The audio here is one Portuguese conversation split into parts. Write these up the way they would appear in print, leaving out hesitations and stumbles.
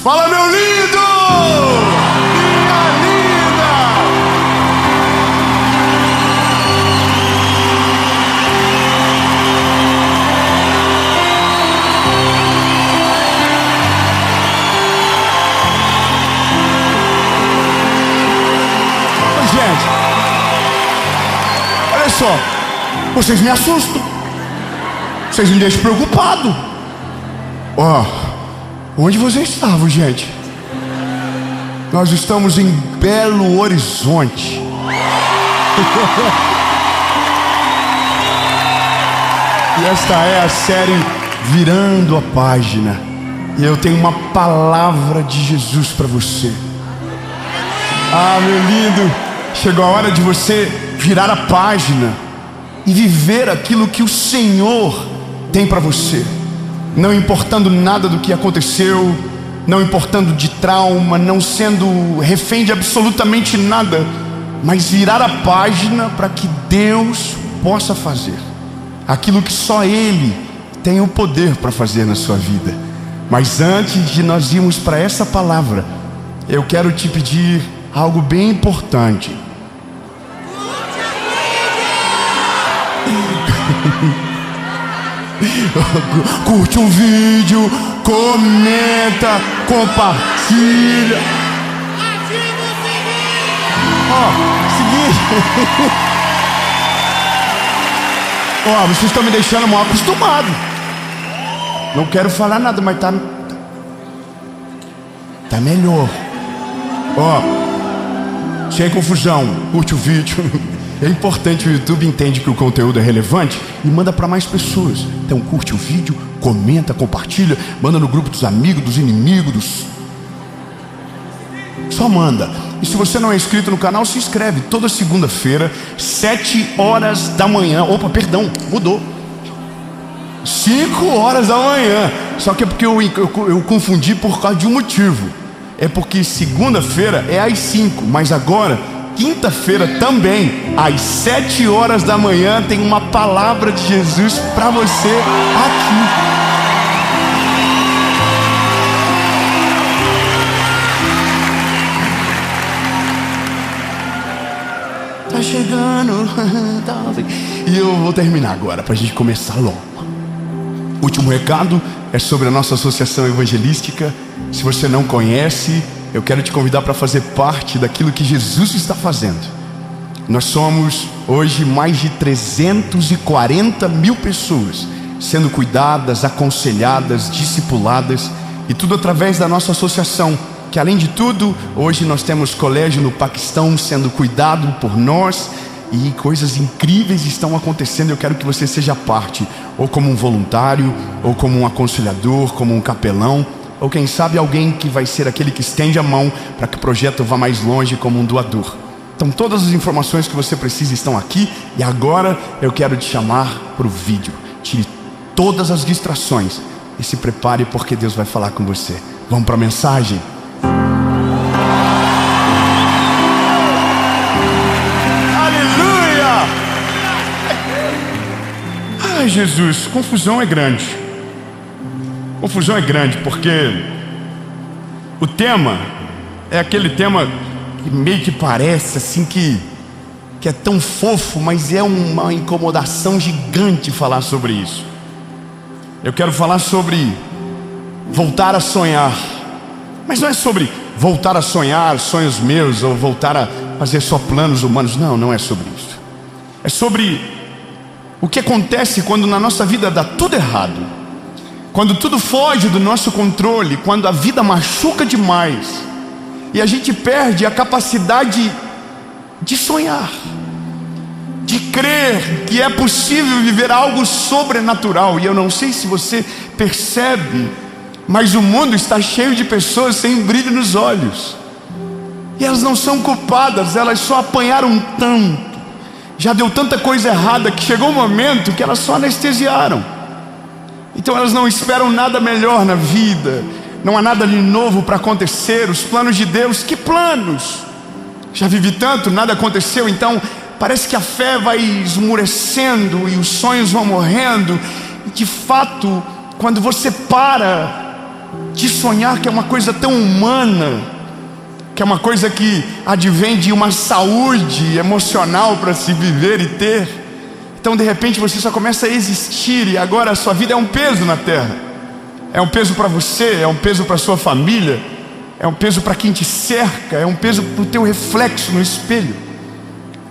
Fala, meu lindo! Minha linda! Gente, olha só, vocês me assustam, vocês me deixam preocupado. Onde vocês estavam, gente? Nós estamos em Belo Horizonte. E esta é a série Virando a Página. E eu tenho uma palavra de Jesus para você. Meu lindo, chegou a hora de você virar a página e viver aquilo que o Senhor tem para você. Não importando nada do que aconteceu, não importando de trauma, não sendo refém de absolutamente nada, mas virar a página para que Deus possa fazer aquilo que só Ele tem o poder para fazer na sua vida. Mas antes de nós irmos para essa palavra, eu quero te pedir algo bem importante. Curte um vídeo, comenta, compartilha. Ativa o Seguinte. Vocês estão me deixando mal acostumado. Não quero falar nada, mas tá melhor. Sem confusão, curte o vídeo. É importante, o YouTube entende que o conteúdo é relevante e manda para mais pessoas. Então curte o vídeo, comenta, compartilha, manda no grupo dos amigos, dos inimigos. Só manda. E se você não é inscrito no canal, se inscreve. Toda segunda-feira, 7 horas da manhã. Mudou. 5 horas da manhã. Só que é porque eu confundi por causa de um motivo. É porque segunda-feira é às 5, mas agora quinta-feira também, às 7 horas da manhã, tem uma palavra de Jesus para você aqui. Tá chegando. E eu vou terminar agora, para a gente começar logo. Último recado é sobre a nossa associação evangelística. Se você não conhece, eu quero te convidar para fazer parte daquilo que Jesus está fazendo. Nós somos hoje mais de 340 mil pessoas sendo cuidadas, aconselhadas, discipuladas, e tudo através da nossa associação, que além de tudo, hoje nós temos colégio no Paquistão sendo cuidado por nós, e coisas incríveis estão acontecendo. Eu quero que você seja parte, ou como um voluntário, ou como um aconselhador, como um capelão, ou quem sabe alguém que vai ser aquele que estende a mão para que o projeto vá mais longe, como um doador. Então todas as informações que você precisa estão aqui. E agora eu quero te chamar para o vídeo. Tire todas as distrações e se prepare, porque Deus vai falar com você. Vamos para a mensagem? Aleluia! Ai, Jesus, confusão é grande. Confusão é grande porque o tema é aquele tema que meio que parece assim que é tão fofo, mas é uma incomodação gigante falar sobre isso. Eu quero falar sobre voltar a sonhar, mas não é sobre voltar a sonhar sonhos meus ou voltar a fazer só planos humanos. Não é sobre isso. É sobre o que acontece quando na nossa vida dá tudo errado, quando tudo foge do nosso controle, quando a vida machuca demais e a gente perde a capacidade de sonhar, de crer que é possível viver algo sobrenatural. E eu não sei se você percebe, mas o mundo está cheio de pessoas sem brilho nos olhos, e elas não são culpadas, elas só apanharam tanto, já deu tanta coisa errada que chegou um momento que elas só anestesiaram. Então elas não esperam nada melhor na vida, não há nada de novo para acontecer. Os planos de Deus, que planos? Já vivi tanto, nada aconteceu. Então parece que a fé vai esmurecendo e os sonhos vão morrendo. E de fato, quando você para de sonhar, que é uma coisa tão humana, que é uma coisa que advém de uma saúde emocional para se viver e ter. Então de repente você só começa a existir, e agora a sua vida é um peso na terra. É um peso para você, é um peso para sua família, é um peso para quem te cerca, é um peso para o teu reflexo no espelho.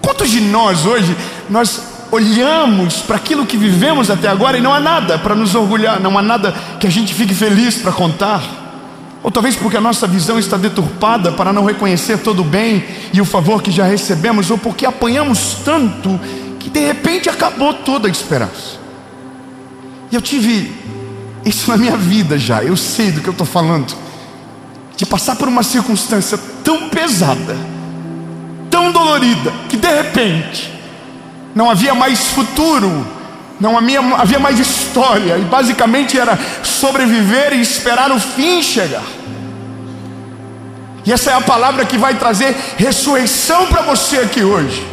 Quantos de nós hoje, nós olhamos para aquilo que vivemos até agora e não há nada para nos orgulhar, não há nada que a gente fique feliz para contar? Ou talvez porque a nossa visão está deturpada para não reconhecer todo o bem e o favor que já recebemos, ou porque apanhamos tanto que de repente acabou toda a esperança. E eu tive isso na minha vida já, eu sei do que eu estou falando, de passar por uma circunstância tão pesada, tão dolorida, que de repente não havia mais futuro, não havia mais história, e basicamente era sobreviver e esperar o fim chegar. E essa é a palavra que vai trazer ressurreição para você aqui hoje.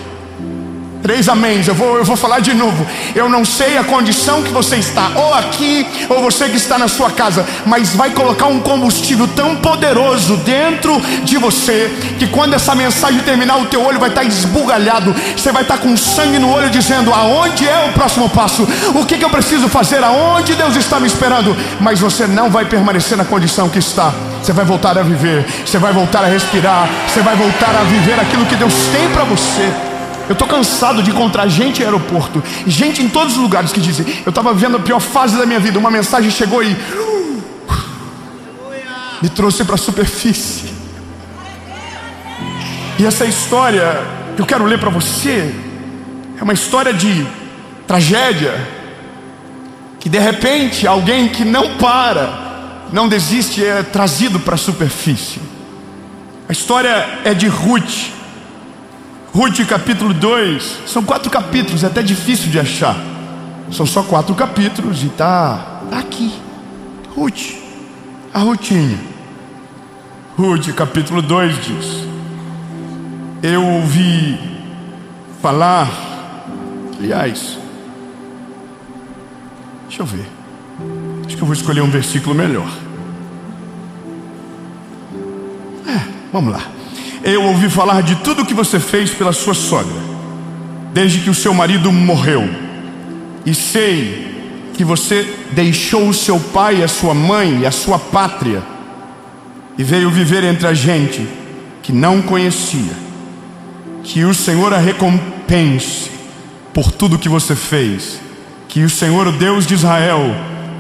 3 améns, eu vou falar de novo. Eu não sei a condição que você está, ou aqui, ou você que está na sua casa, mas vai colocar um combustível tão poderoso dentro de você, que quando essa mensagem terminar, o teu olho vai estar esbugalhado, você vai estar com sangue no olho, dizendo: aonde é o próximo passo? O que eu preciso fazer? Aonde Deus está me esperando? Mas você não vai permanecer na condição que está. Você vai voltar a viver, você vai voltar a respirar, você vai voltar a viver aquilo que Deus tem para você. Eu estou cansado de encontrar gente em aeroporto, gente em todos os lugares que dizem: eu estava vivendo a pior fase da minha vida, uma mensagem chegou e me trouxe para a superfície. E essa história que eu quero ler para você é uma história de tragédia, que de repente alguém que não para, não desiste, é trazido para a superfície. A história é de Ruth. Ruth capítulo 2, são 4 capítulos, é até difícil de achar. São só 4 capítulos e tá aqui. Ruth, a Rutinha. Ruth capítulo 2 diz: eu ouvi falar, aliás, deixa eu ver, acho que eu vou escolher um versículo melhor. Vamos lá. Eu ouvi falar de tudo o que você fez pela sua sogra, desde que o seu marido morreu. E sei que você deixou o seu pai, a sua mãe e a sua pátria, e veio viver entre a gente que não conhecia. Que o Senhor a recompense por tudo que você fez. Que o Senhor, o Deus de Israel,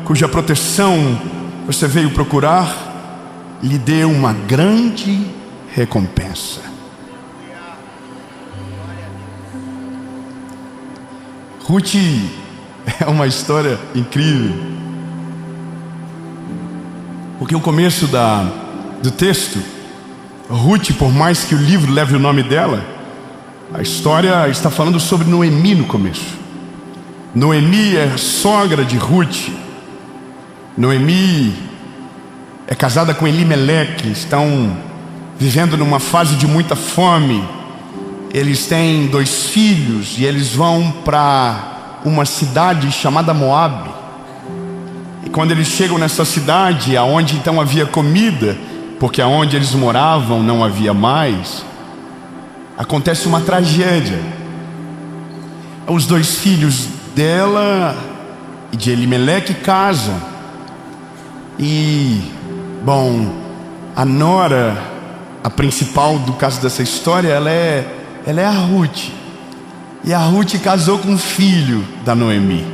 cuja proteção você veio procurar, lhe dê uma grande recompensa. Ruth é uma história incrível, porque o começo do texto, Ruth, por mais que o livro leve o nome dela, a história está falando sobre Noemi no começo. Noemi é sogra de Ruth. Noemi é casada com Elimeleque, estão vivendo numa fase de muita fome. Eles têm 2 filhos e eles vão para uma cidade chamada Moabe. E quando eles chegam nessa cidade, aonde então havia comida, porque aonde eles moravam não havia mais, acontece uma tragédia. Os 2 filhos dela e de Elimeleque casam. E, bom, a nora, a principal do caso dessa história, ela é a Ruth. E a Ruth casou com um filho da Noemi.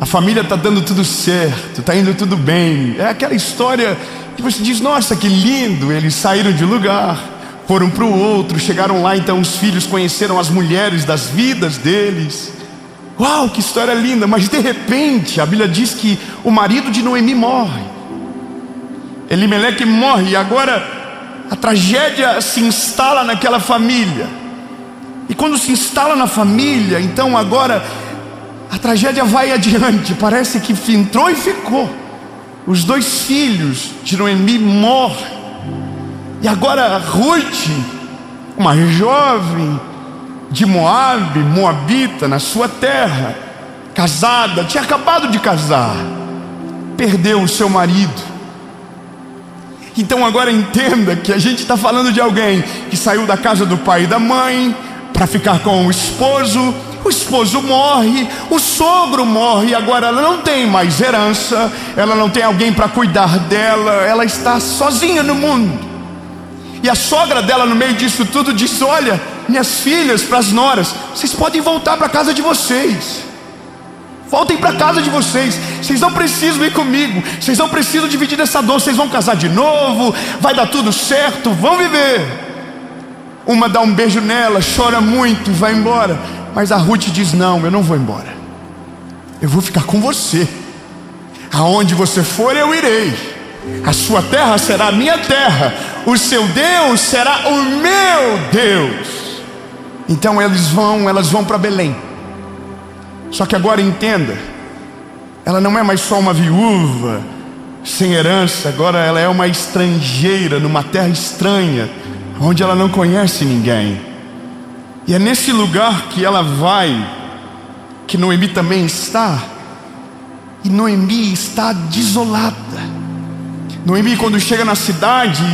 A família está dando tudo certo, está indo tudo bem. É aquela história que você diz: nossa, que lindo. Eles saíram de lugar, foram para o outro, chegaram lá, então os filhos conheceram as mulheres das vidas deles. Uau, que história linda. Mas de repente a Bíblia diz que o marido de Noemi morre. Elimeleque morre, e agora a tragédia se instala naquela família. E quando se instala na família, então agora a tragédia vai adiante. Parece que entrou e ficou. Os 2 filhos de Noemi morrem. E agora Ruth, uma jovem de Moabe, moabita, na sua terra, casada, tinha acabado de casar, perdeu o seu marido. Então agora entenda que a gente está falando de alguém que saiu da casa do pai e da mãe para ficar com o esposo morre, o sogro morre, agora ela não tem mais herança, ela não tem alguém para cuidar dela, ela está sozinha no mundo. E a sogra dela, no meio disso tudo, disse: olha, minhas filhas, para as noras, vocês podem voltar para a casa de vocês. Voltem para a casa de vocês. Vocês não precisam ir comigo. Vocês não precisam dividir essa dor. Vocês vão casar de novo. Vai dar tudo certo. Vão viver. Uma dá um beijo nela, chora muito e vai embora. Mas a Ruth diz: não, eu não vou embora. Eu vou ficar com você. Aonde você for, eu irei. A sua terra será a minha terra. O seu Deus será o meu Deus. Então elas vão para Belém. Só que agora entenda, ela não é mais só uma viúva sem herança, agora ela é uma estrangeira numa terra estranha, onde ela não conhece ninguém. E é nesse lugar que ela vai, que Noemi também está. E Noemi está desolada. Noemi, quando chega na cidade,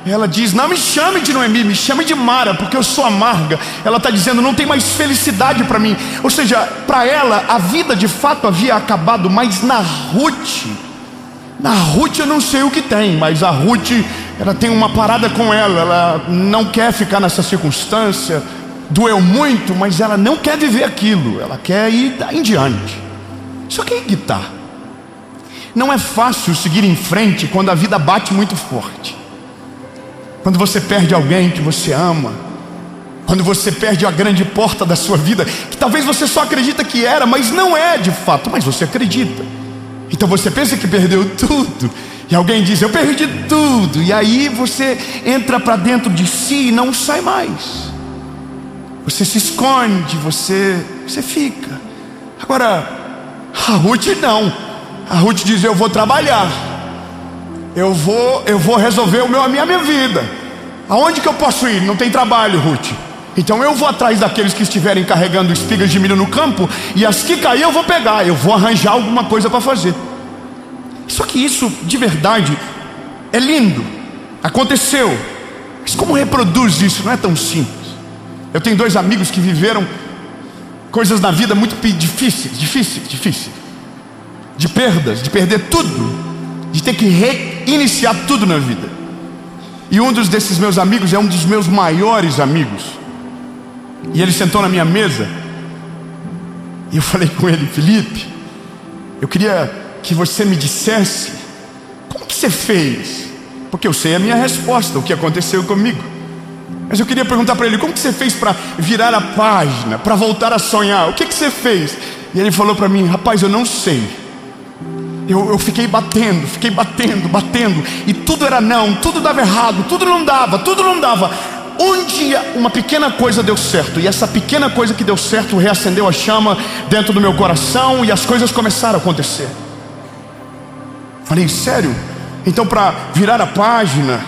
ela diz: não me chame de Noemi, me chame de Mara, porque eu sou amarga. Ela está dizendo: não tem mais felicidade para mim. Ou seja, para ela a vida de fato havia acabado. Mas na Ruth eu não sei o que tem, mas a Ruth, ela tem uma parada com ela não quer ficar nessa circunstância. Doeu muito, mas ela não quer viver aquilo, ela quer ir em diante. Só que aí que tá, não é fácil seguir em frente quando a vida bate muito forte. Quando você perde alguém que você ama, quando você perde a grande porta da sua vida, que talvez você só acredita que era, mas não é de fato, mas você acredita. Então você pensa que perdeu tudo, e alguém diz: eu perdi tudo, e aí você entra para dentro de si e não sai mais. Você se esconde, você fica. Agora, a Ruth não. A Ruth diz: eu vou trabalhar. Eu vou resolver a minha vida. Aonde que eu posso ir? Não tem trabalho, Ruth. Então eu vou atrás daqueles que estiverem carregando espigas de milho no campo, e as que cair eu vou pegar. Eu vou arranjar alguma coisa para fazer. Só que isso de verdade é lindo, aconteceu. Mas como reproduz isso? Não é tão simples. Eu tenho 2 amigos que viveram coisas na vida muito difíceis. De perdas, de perder tudo, de ter que reiniciar tudo na vida. E um desses meus amigos é um dos meus maiores amigos. E ele sentou na minha mesa, e eu falei com ele: Felipe, eu queria que você me dissesse como que você fez, porque eu sei a minha resposta, o que aconteceu comigo. Mas eu queria perguntar para ele: como que você fez para virar a página, para voltar a sonhar? O que você fez? E ele falou para mim: rapaz, eu não sei. Eu fiquei batendo, e tudo era não, tudo dava errado, tudo não dava. Um dia uma pequena coisa deu certo, e essa pequena coisa que deu certo reacendeu a chama dentro do meu coração, e as coisas começaram a acontecer. Falei: sério? Então para virar a página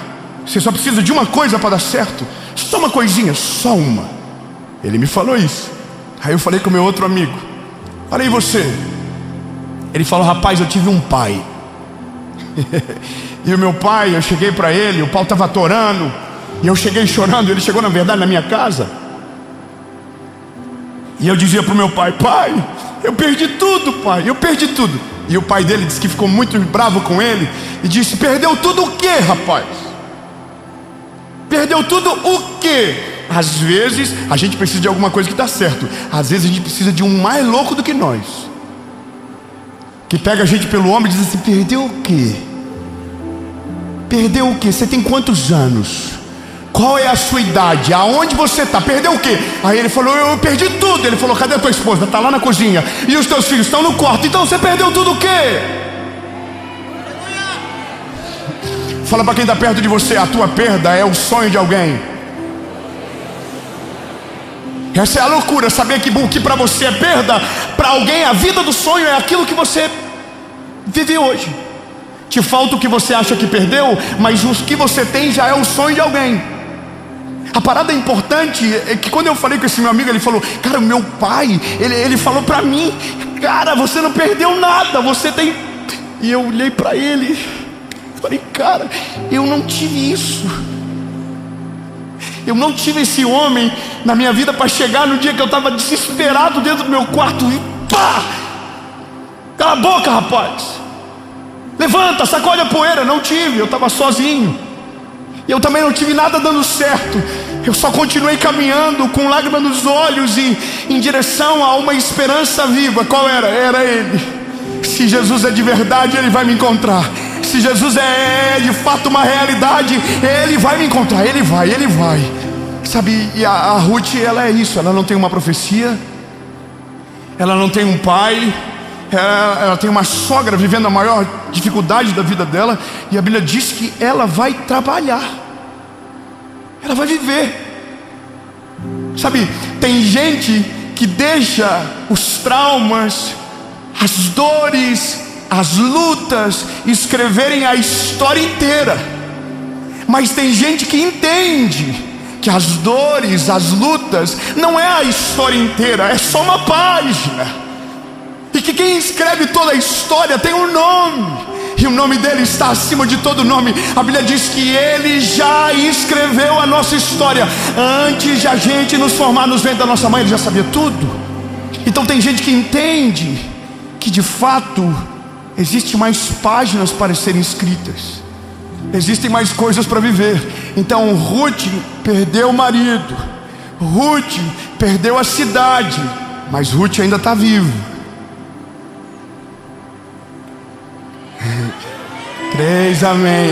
você só precisa de uma coisa para dar certo? Só uma coisinha, só uma. Ele me falou isso. Aí eu falei com meu outro amigo: falei, e você? Ele falou: rapaz, eu tive um pai. E o meu pai, eu cheguei para ele, o pau estava atorando, e eu cheguei chorando. Ele chegou na verdade na minha casa, e eu dizia para o meu pai: pai, eu perdi tudo, pai, eu perdi tudo. E o pai dele disse que ficou muito bravo com ele e disse: perdeu tudo o quê, rapaz? Perdeu tudo o quê? Às vezes a gente precisa de alguma coisa que dá certo. Às vezes a gente precisa de um mais louco do que nós, que pega a gente pelo ombro e diz assim: perdeu o quê? Perdeu o quê? Você tem quantos anos? Qual é a sua idade? Aonde você está? Perdeu o quê? Aí ele falou: eu perdi tudo. Ele falou: cadê a tua esposa? Está lá na cozinha. E os teus filhos estão no quarto. Então você perdeu tudo o quê? Fala para quem está perto de você: a tua perda é o sonho de alguém. Essa é a loucura, saber que para você é perda, para alguém a vida do sonho é aquilo que você vive hoje. Te falta o que você acha que perdeu, mas o que você tem já é o sonho de alguém. A parada importante é que quando eu falei com esse meu amigo, ele falou: cara, o meu pai, ele falou para mim: cara, você não perdeu nada, você tem... E eu olhei para ele, Falei, cara, eu não tive isso. Eu não tive esse homem na minha vida para chegar no dia que eu estava desesperado dentro do meu quarto e pá! Cala a boca, rapaz! Levanta, sacode a poeira. Não tive, eu estava sozinho. E eu também não tive nada dando certo. Eu só continuei caminhando com lágrimas nos olhos e em direção a uma esperança viva. Qual era? Era Ele. Se Jesus é de verdade, Ele vai me encontrar. Se Jesus é de fato uma realidade, Ele vai me encontrar. Ele vai. Sabe, e a Ruth, ela é isso. Ela não tem uma profecia, ela não tem um pai, ela tem uma sogra vivendo a maior dificuldade da vida dela. E a Bíblia diz que ela vai trabalhar, ela vai viver. Sabe, tem gente que deixa os traumas, as dores, as lutas escreverem a história inteira. Mas tem gente que entende que as dores, as lutas não é a história inteira, é só uma página. E que quem escreve toda a história tem um nome, e o nome dele está acima de todo nome. A Bíblia diz que Ele já escreveu a nossa história. Antes de a gente nos formar nos ventres da nossa mãe, Ele já sabia tudo. Então tem gente que entende que de fato existem mais páginas para serem escritas, existem mais coisas para viver. Então Ruth perdeu o marido, Ruth perdeu a cidade, mas Ruth ainda está viva. 3, amém.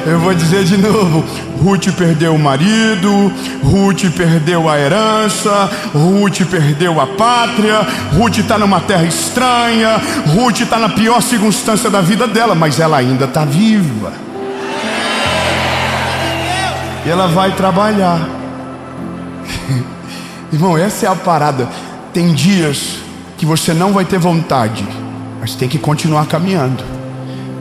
Eu vou dizer de novo. Ruth perdeu o marido, Ruth perdeu a herança, Ruth perdeu a pátria, Ruth está numa terra estranha, Ruth está na pior circunstância da vida dela, mas ela ainda está viva. E ela vai trabalhar. Irmão, essa é a parada. Tem dias que você não vai ter vontade, mas tem que continuar caminhando.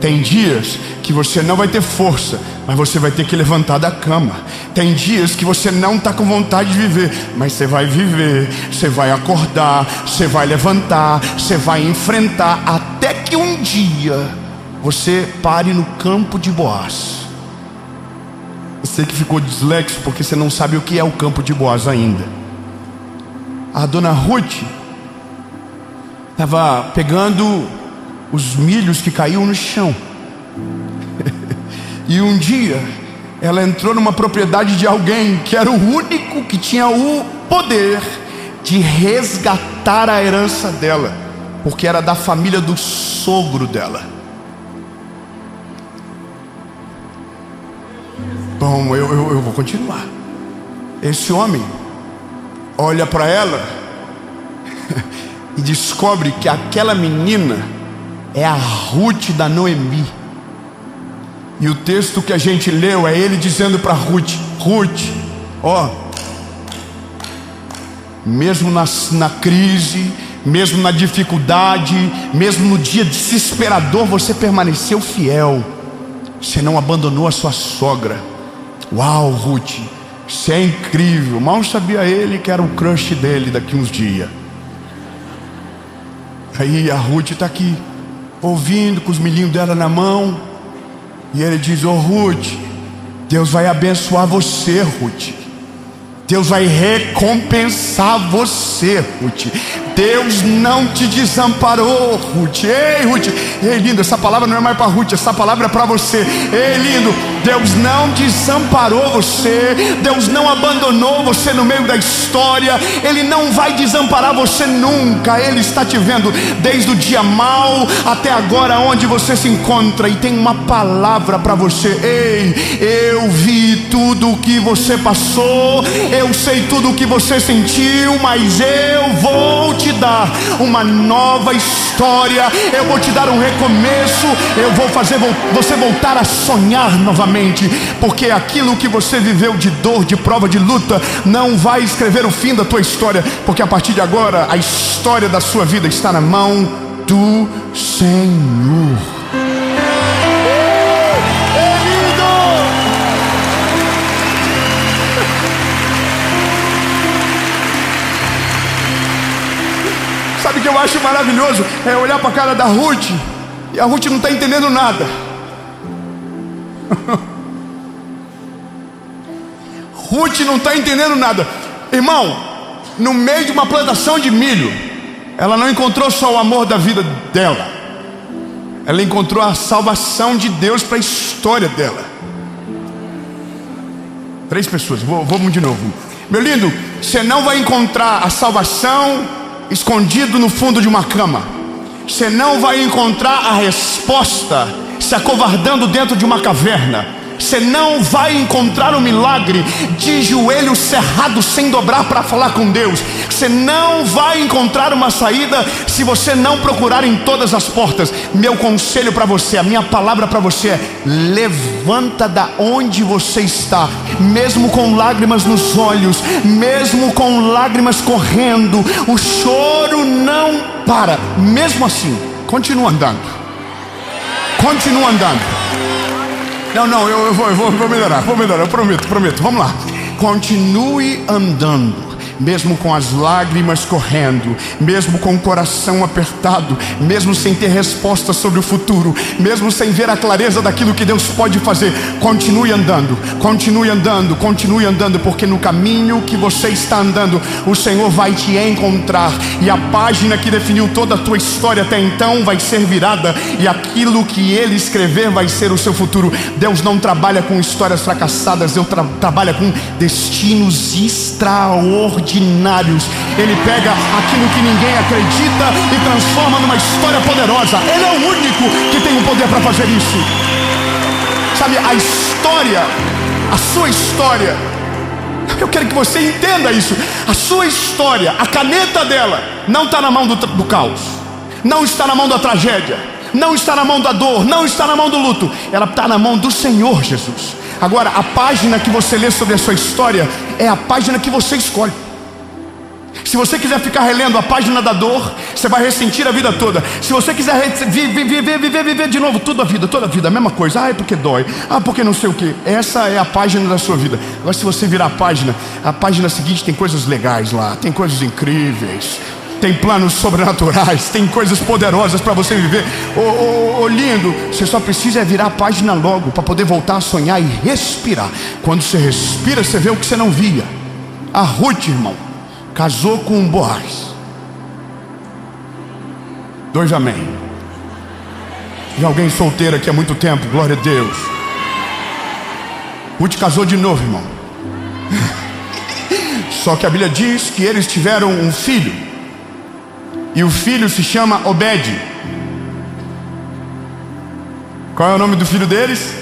Tem dias que você não vai ter força, mas você vai ter que levantar da cama. Tem dias que você não está com vontade de viver, mas você vai viver, você vai acordar, você vai levantar, você vai enfrentar, até que um dia você pare no campo de Boaz. Você que ficou dislexo porque você não sabe o que é o campo de Boaz ainda. A dona Ruth estava pegando os milhos que caíam no chão. E um dia ela entrou numa propriedade de alguém que era o único que tinha o poder de resgatar a herança dela, porque era da família do sogro dela. Bom, eu vou continuar. Esse homem olha para ela e descobre que aquela menina é a Ruth da Noemi. E o texto que a gente leu é ele dizendo para Ruth: Ruth, ó, mesmo na crise, mesmo na dificuldade, mesmo no dia desesperador, você permaneceu fiel. Você não abandonou a sua sogra. Uau, Ruth, isso é incrível. Mal sabia ele que era o crush dele daqui uns dias. Aí a Ruth está aqui, ouvindo, com os milhinhos dela na mão. E ele diz: ô Ruth, Deus vai abençoar você, Ruth. Deus vai recompensar você, Ruth. Deus não te desamparou, Ruth. Ei, Ruth, ei, lindo, essa palavra não é mais para Ruth, essa palavra é para você. Ei, lindo, Deus não desamparou você, Deus não abandonou você no meio da história, Ele não vai desamparar você nunca. Ele está te vendo desde o dia mau até agora, onde você se encontra, e tem uma palavra para você. Ei, eu vi tudo o que você passou, eu sei tudo o que você sentiu, mas eu vou te dar uma nova história, eu vou te dar um recomeço, eu vou fazer você voltar a sonhar novamente, porque aquilo que você viveu de dor, de prova, de luta, não vai escrever o fim da tua história, porque a partir de agora a história da sua vida está na mão do Senhor. Sabe o que eu acho maravilhoso? É olhar para a cara da Ruth, e a Ruth não está entendendo nada. Ruth não está entendendo nada. Irmão, no meio de uma plantação de milho, ela não encontrou só o amor da vida dela, ela encontrou a salvação de Deus para a história dela. 3 pessoas, vamos de novo. Meu lindo, você não vai encontrar a salvação escondido no fundo de uma cama. Você não vai encontrar a resposta se acovardando dentro de uma caverna. Você não vai encontrar o milagre de joelho cerrado sem dobrar para falar com Deus. Você não vai encontrar uma saída se você não procurar em todas as portas. Meu conselho para você, a minha palavra para você é: levanta da onde você está, mesmo com lágrimas nos olhos, mesmo com lágrimas correndo, o choro não para. Mesmo assim, continua andando. Continua andando. Não, eu vou melhorar, eu prometo, vamos lá. Continue andando, mesmo com as lágrimas correndo, mesmo com o coração apertado, mesmo sem ter resposta sobre o futuro, mesmo sem ver a clareza daquilo que Deus pode fazer. Continue andando, porque no caminho que você está andando, o Senhor vai te encontrar, e a página que definiu toda a tua história até então vai ser virada, e aquilo que Ele escrever vai ser o seu futuro. Deus não trabalha com histórias fracassadas, Deus trabalha com destinos extraordinários. Ele pega aquilo que ninguém acredita e transforma numa história poderosa. Ele é o único que tem o poder para fazer isso. Sabe, a história, a sua história, eu quero que você entenda isso. A sua história, a caneta dela não está na mão do caos, não está na mão da tragédia, não está na mão da dor, não está na mão do luto. Ela está na mão do Senhor Jesus. Agora, a página que você lê sobre a sua história é a página que você escolhe. Se você quiser ficar relendo a página da dor, você vai ressentir a vida toda. Se você quiser viver de novo toda a vida, a mesma coisa. É porque dói, porque não sei o que. Essa é a página da sua vida. Agora, se você virar a página seguinte tem coisas legais lá, tem coisas incríveis, tem planos sobrenaturais, tem coisas poderosas para você viver. Lindo, você só precisa virar a página logo para poder voltar a sonhar e respirar. Quando você respira, você vê o que você não via. A Ruth, irmão, casou com um Boaz. 2 amém. E alguém solteiro aqui há muito tempo, glória a Deus. Ruth casou de novo, irmão. Só que a Bíblia diz que eles tiveram um filho, e o filho se chama Obed. Qual é o nome do filho deles?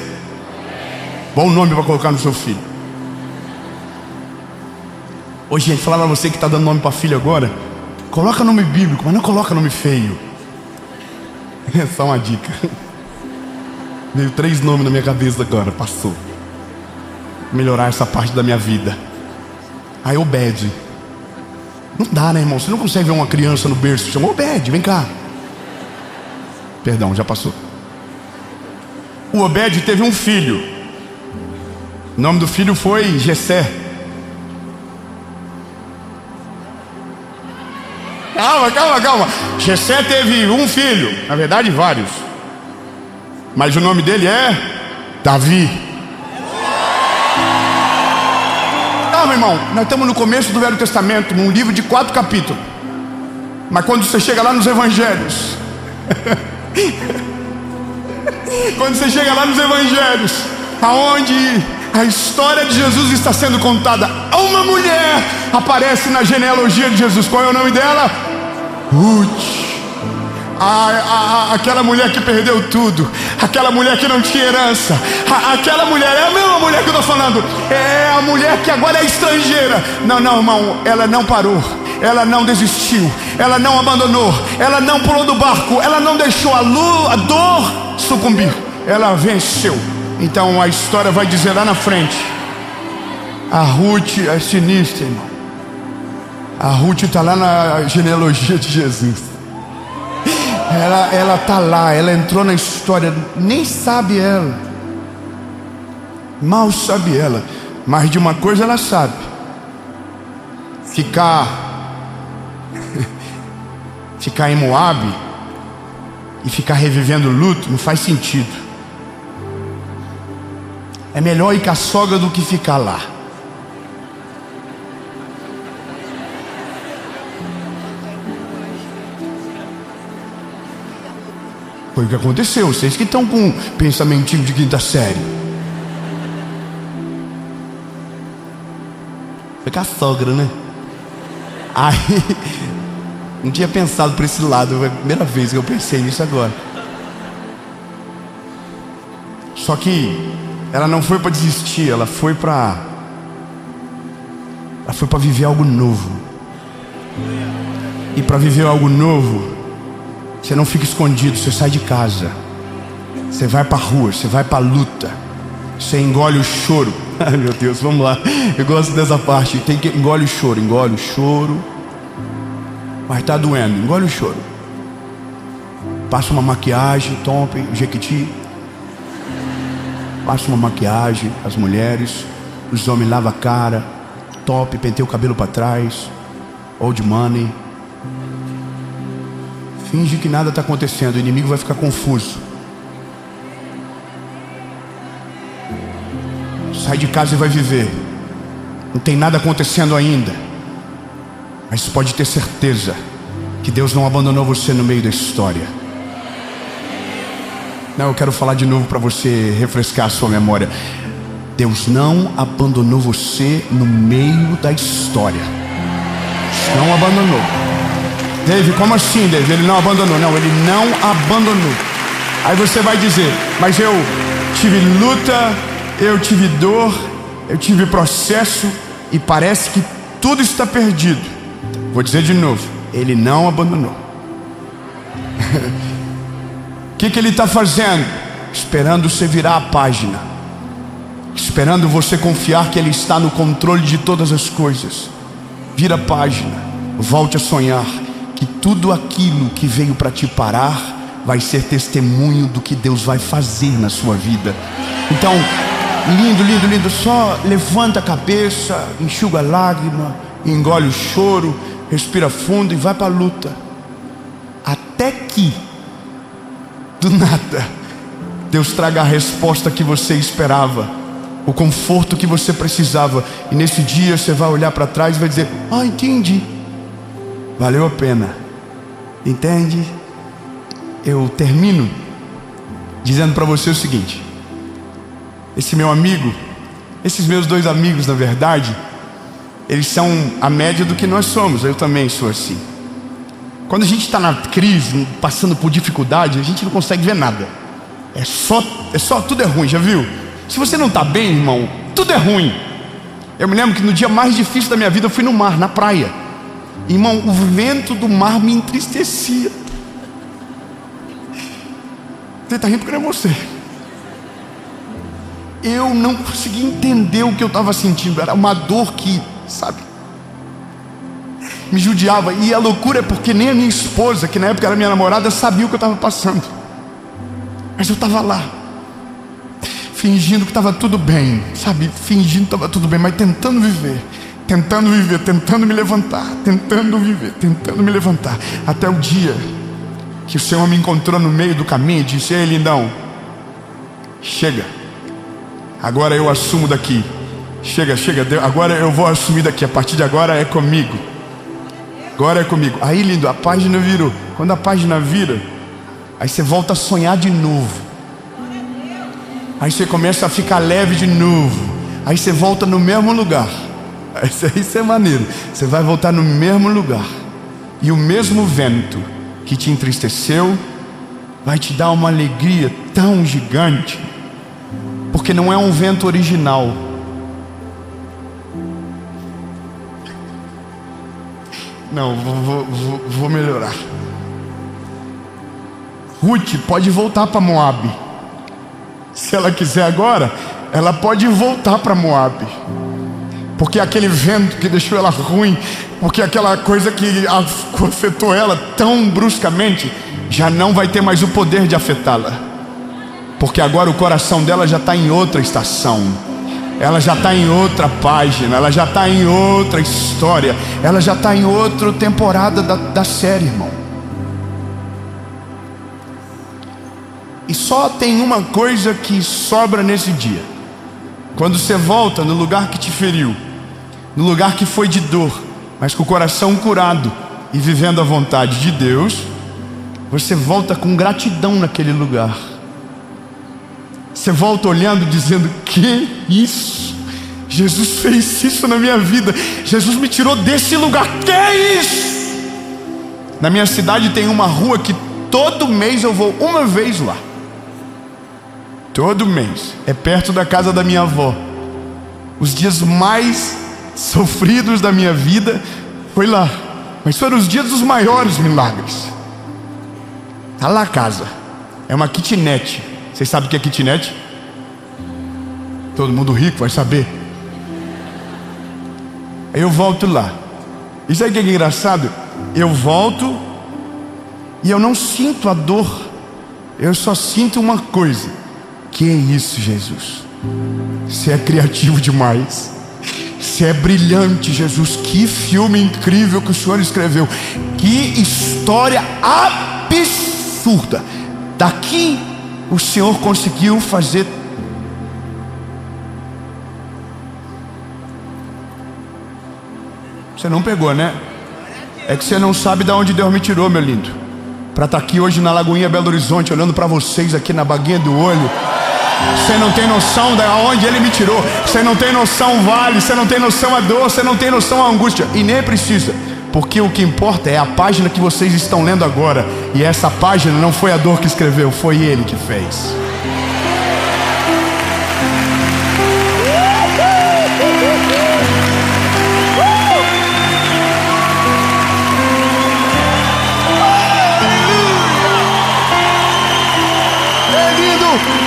Bom nome para colocar no seu filho. Ô gente, falar para você que está dando nome para filho agora, coloca nome bíblico, mas não coloca nome feio. É só uma dica. Veio 3 nomes na minha cabeça agora, passou. Melhorar essa parte da minha vida. Aí Obed. Não dá, né, irmão? Você não consegue ver uma criança no berço, chama Obed, vem cá. Perdão, já passou. O Obed teve um filho. O nome do filho foi Jessé. Calma. Jessé teve um filho, na verdade vários, mas o nome dele é Davi. Meu irmão, nós estamos no começo do Velho Testamento, num livro de 4 capítulos. Mas quando você chega lá nos Evangelhos, aonde a história de Jesus está sendo contada, uma mulher aparece na genealogia de Jesus. Qual é o nome dela? Ruth. Aquela mulher que perdeu tudo, aquela mulher que não tinha herança, aquela mulher, é a mesma mulher que eu estou falando, é a mulher que agora é estrangeira. Não, irmão, ela não parou, ela não desistiu, ela não abandonou, ela não pulou do barco, ela não deixou a dor sucumbir, ela venceu. Então a história vai dizer lá na frente, a Ruth é sinistra, irmão. A Ruth está lá na genealogia de Jesus. Ela está lá, ela entrou na história, nem sabe ela, mal sabe ela, mas de uma coisa ela sabe: ficar em Moabe e ficar revivendo o luto não faz sentido. É melhor ir com a sogra do que ficar lá. Foi o que aconteceu. Vocês que estão com um pensamentinho de quinta série. Foi com a sogra, né? Aí, não tinha pensado por esse lado. Foi a primeira vez que eu pensei nisso agora. Só que ela não foi para desistir. Ela foi para viver algo novo. E para viver algo novo, você não fica escondido, você sai de casa. Você vai pra rua, você vai pra luta. Você engole o choro. Ai meu Deus, vamos lá. Eu gosto dessa parte. Tem que engole o choro. Mas tá doendo, engole o choro. Passa uma maquiagem, top, jequiti. Passa uma maquiagem, as mulheres. Os homens lavam a cara, top, penteia o cabelo pra trás. Old money. Finge que nada está acontecendo, o inimigo vai ficar confuso. Sai de casa e vai viver. Não tem nada acontecendo ainda. Mas pode ter certeza que Deus não abandonou você no meio da história. Não, eu quero falar de novo para você refrescar a sua memória. Deus não abandonou você no meio da história. Não abandonou. Dave, como assim, Dave? Ele não abandonou. Não, ele não abandonou. Aí você vai dizer, mas eu tive luta, eu tive dor, eu tive processo e parece que tudo está perdido. Vou dizer de novo, ele não abandonou. O que ele está fazendo? Esperando você virar a página. Esperando você confiar que ele está no controle de todas as coisas. Vira a página, volte a sonhar que tudo aquilo que veio para te parar vai ser testemunho do que Deus vai fazer na sua vida. Então, lindo, só levanta a cabeça, enxuga a lágrima, engole o choro, respira fundo e vai para a luta. Até que, do nada, Deus traga a resposta que você esperava, o conforto que você precisava. E nesse dia você vai olhar para trás e vai dizer, entendi. Valeu a pena. Entende? Eu termino dizendo para você o seguinte. Esse meu amigo, esses meus dois amigos, na verdade, eles são a média do que nós somos. Eu também sou assim. Quando a gente está na crise, passando por dificuldade, a gente não consegue ver nada. É só tudo é ruim, já viu? Se você não está bem, irmão, tudo é ruim. Eu me lembro que no dia mais difícil da minha vida eu fui no mar, na praia. Irmão, o vento do mar me entristecia. Você está rindo porque não é você. Eu não conseguia entender o que eu estava sentindo. Era uma dor que, sabe, me judiava. E a loucura é porque nem a minha esposa, que na época era minha namorada, sabia o que eu estava passando. Mas eu estava lá, fingindo que estava tudo bem, sabe? Fingindo que estava tudo bem, mas tentando viver, tentando me levantar, tentando viver, tentando me levantar. Até o dia que o Senhor me encontrou no meio do caminho e disse: ei, lindão, chega, agora eu assumo daqui. Chega, agora eu vou assumir daqui. A partir de agora é comigo. Agora é comigo. Aí, lindo, a página virou. Quando a página vira, aí você volta a sonhar de novo. Aí você começa a ficar leve de novo. Aí você volta no mesmo lugar. Isso é maneiro. Você vai voltar no mesmo lugar. E o mesmo vento que te entristeceu vai te dar uma alegria tão gigante. Porque não é um vento original. Não, vou melhorar. Ruth pode voltar para Moabe. Se ela quiser agora, ela pode voltar para Moabe. Porque aquele vento que deixou ela ruim, porque aquela coisa que afetou ela tão bruscamente, já não vai ter mais o poder de afetá-la. Porque agora o coração dela já está em outra estação. Ela já está em outra página, ela já está em outra história, ela já está em outra temporada da série, irmão. E só tem uma coisa que sobra nesse dia. Quando você volta no lugar que te feriu, no lugar que foi de dor, mas com o coração curado e vivendo a vontade de Deus, você volta com gratidão naquele lugar. Você volta olhando, dizendo: que isso? Jesus fez isso na minha vida. Jesus me tirou desse lugar. Que é isso? Na minha cidade tem uma rua que todo mês eu vou uma vez lá. Todo mês. É perto da casa da minha avó. Os dias mais sofridos da minha vida foi lá. Mas foram os dias dos maiores milagres. Tá lá a casa. É uma kitnet. Vocês sabem o que é kitnet? Todo mundo rico vai saber. Aí eu volto lá. E sabe o que é engraçado? Eu volto e eu não sinto a dor. Eu só sinto uma coisa: que é isso, Jesus? Você é criativo demais. Você é brilhante, Jesus. Que filme incrível que o Senhor escreveu. Que história absurda. Daqui o Senhor conseguiu fazer. Você não pegou, né? É que você não sabe de onde Deus me tirou, meu lindo, para estar aqui hoje na Lagoinha Belo Horizonte, olhando para vocês aqui na baguinha do olho. Você não tem noção de onde Ele me tirou. Você não tem noção o vale. Você não tem noção a dor. Você não tem noção a angústia. E nem precisa, porque o que importa é a página que vocês estão lendo agora. E essa página não foi a dor que escreveu, foi Ele que fez.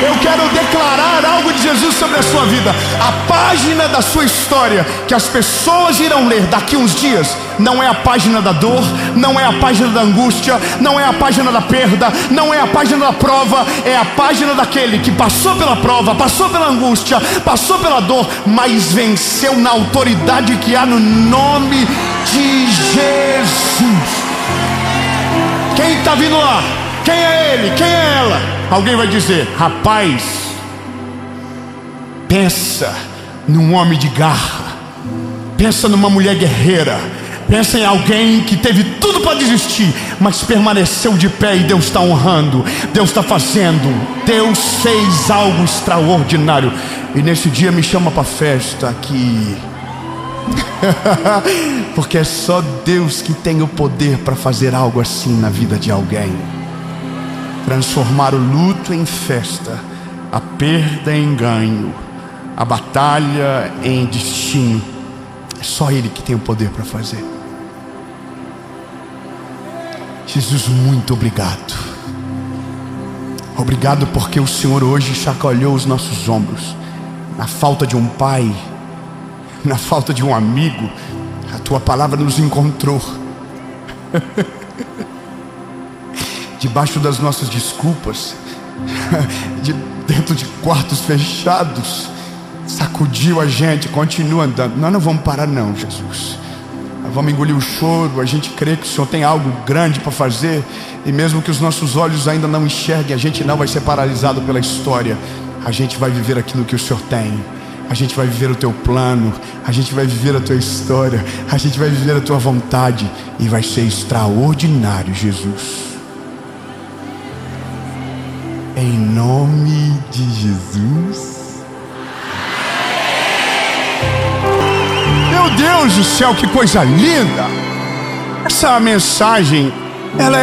Eu quero declarar algo de Jesus sobre a sua vida. A página da sua história que as pessoas irão ler daqui uns dias não é a página da dor, não é a página da angústia, não é a página da perda, não é a página da prova. É a página daquele que passou pela prova, passou pela angústia, passou pela dor, mas venceu na autoridade que há no nome de Jesus. Quem está vindo lá? Quem é ele? Quem é ela? Alguém vai dizer: rapaz, pensa num homem de garra, pensa numa mulher guerreira, pensa em alguém que teve tudo para desistir, mas permaneceu de pé e Deus está honrando, Deus está fazendo, Deus fez algo extraordinário. E nesse dia me chama para festa aqui. Porque é só Deus que tem o poder para fazer algo assim na vida de alguém. Transformar o luto em festa, a perda em ganho, a batalha em destino. É só Ele que tem o poder para fazer. Jesus, muito obrigado. Obrigado porque o Senhor hoje chacoalhou os nossos ombros. Na falta de um pai, na falta de um amigo, a Tua palavra nos encontrou. Debaixo das nossas desculpas, dentro de quartos fechados, sacudiu a gente, continua andando. Nós não vamos parar não, Jesus. Nós vamos engolir o choro. A gente crê que o Senhor tem algo grande para fazer. E mesmo que os nossos olhos ainda não enxerguem, a gente não vai ser paralisado pela história. A gente vai viver aquilo que o Senhor tem. A gente vai viver o Teu plano. A gente vai viver a Tua história. A gente vai viver a Tua vontade. E vai ser extraordinário, Jesus. Em nome de Jesus. Meu Deus do céu, que coisa linda! Essa mensagem, ela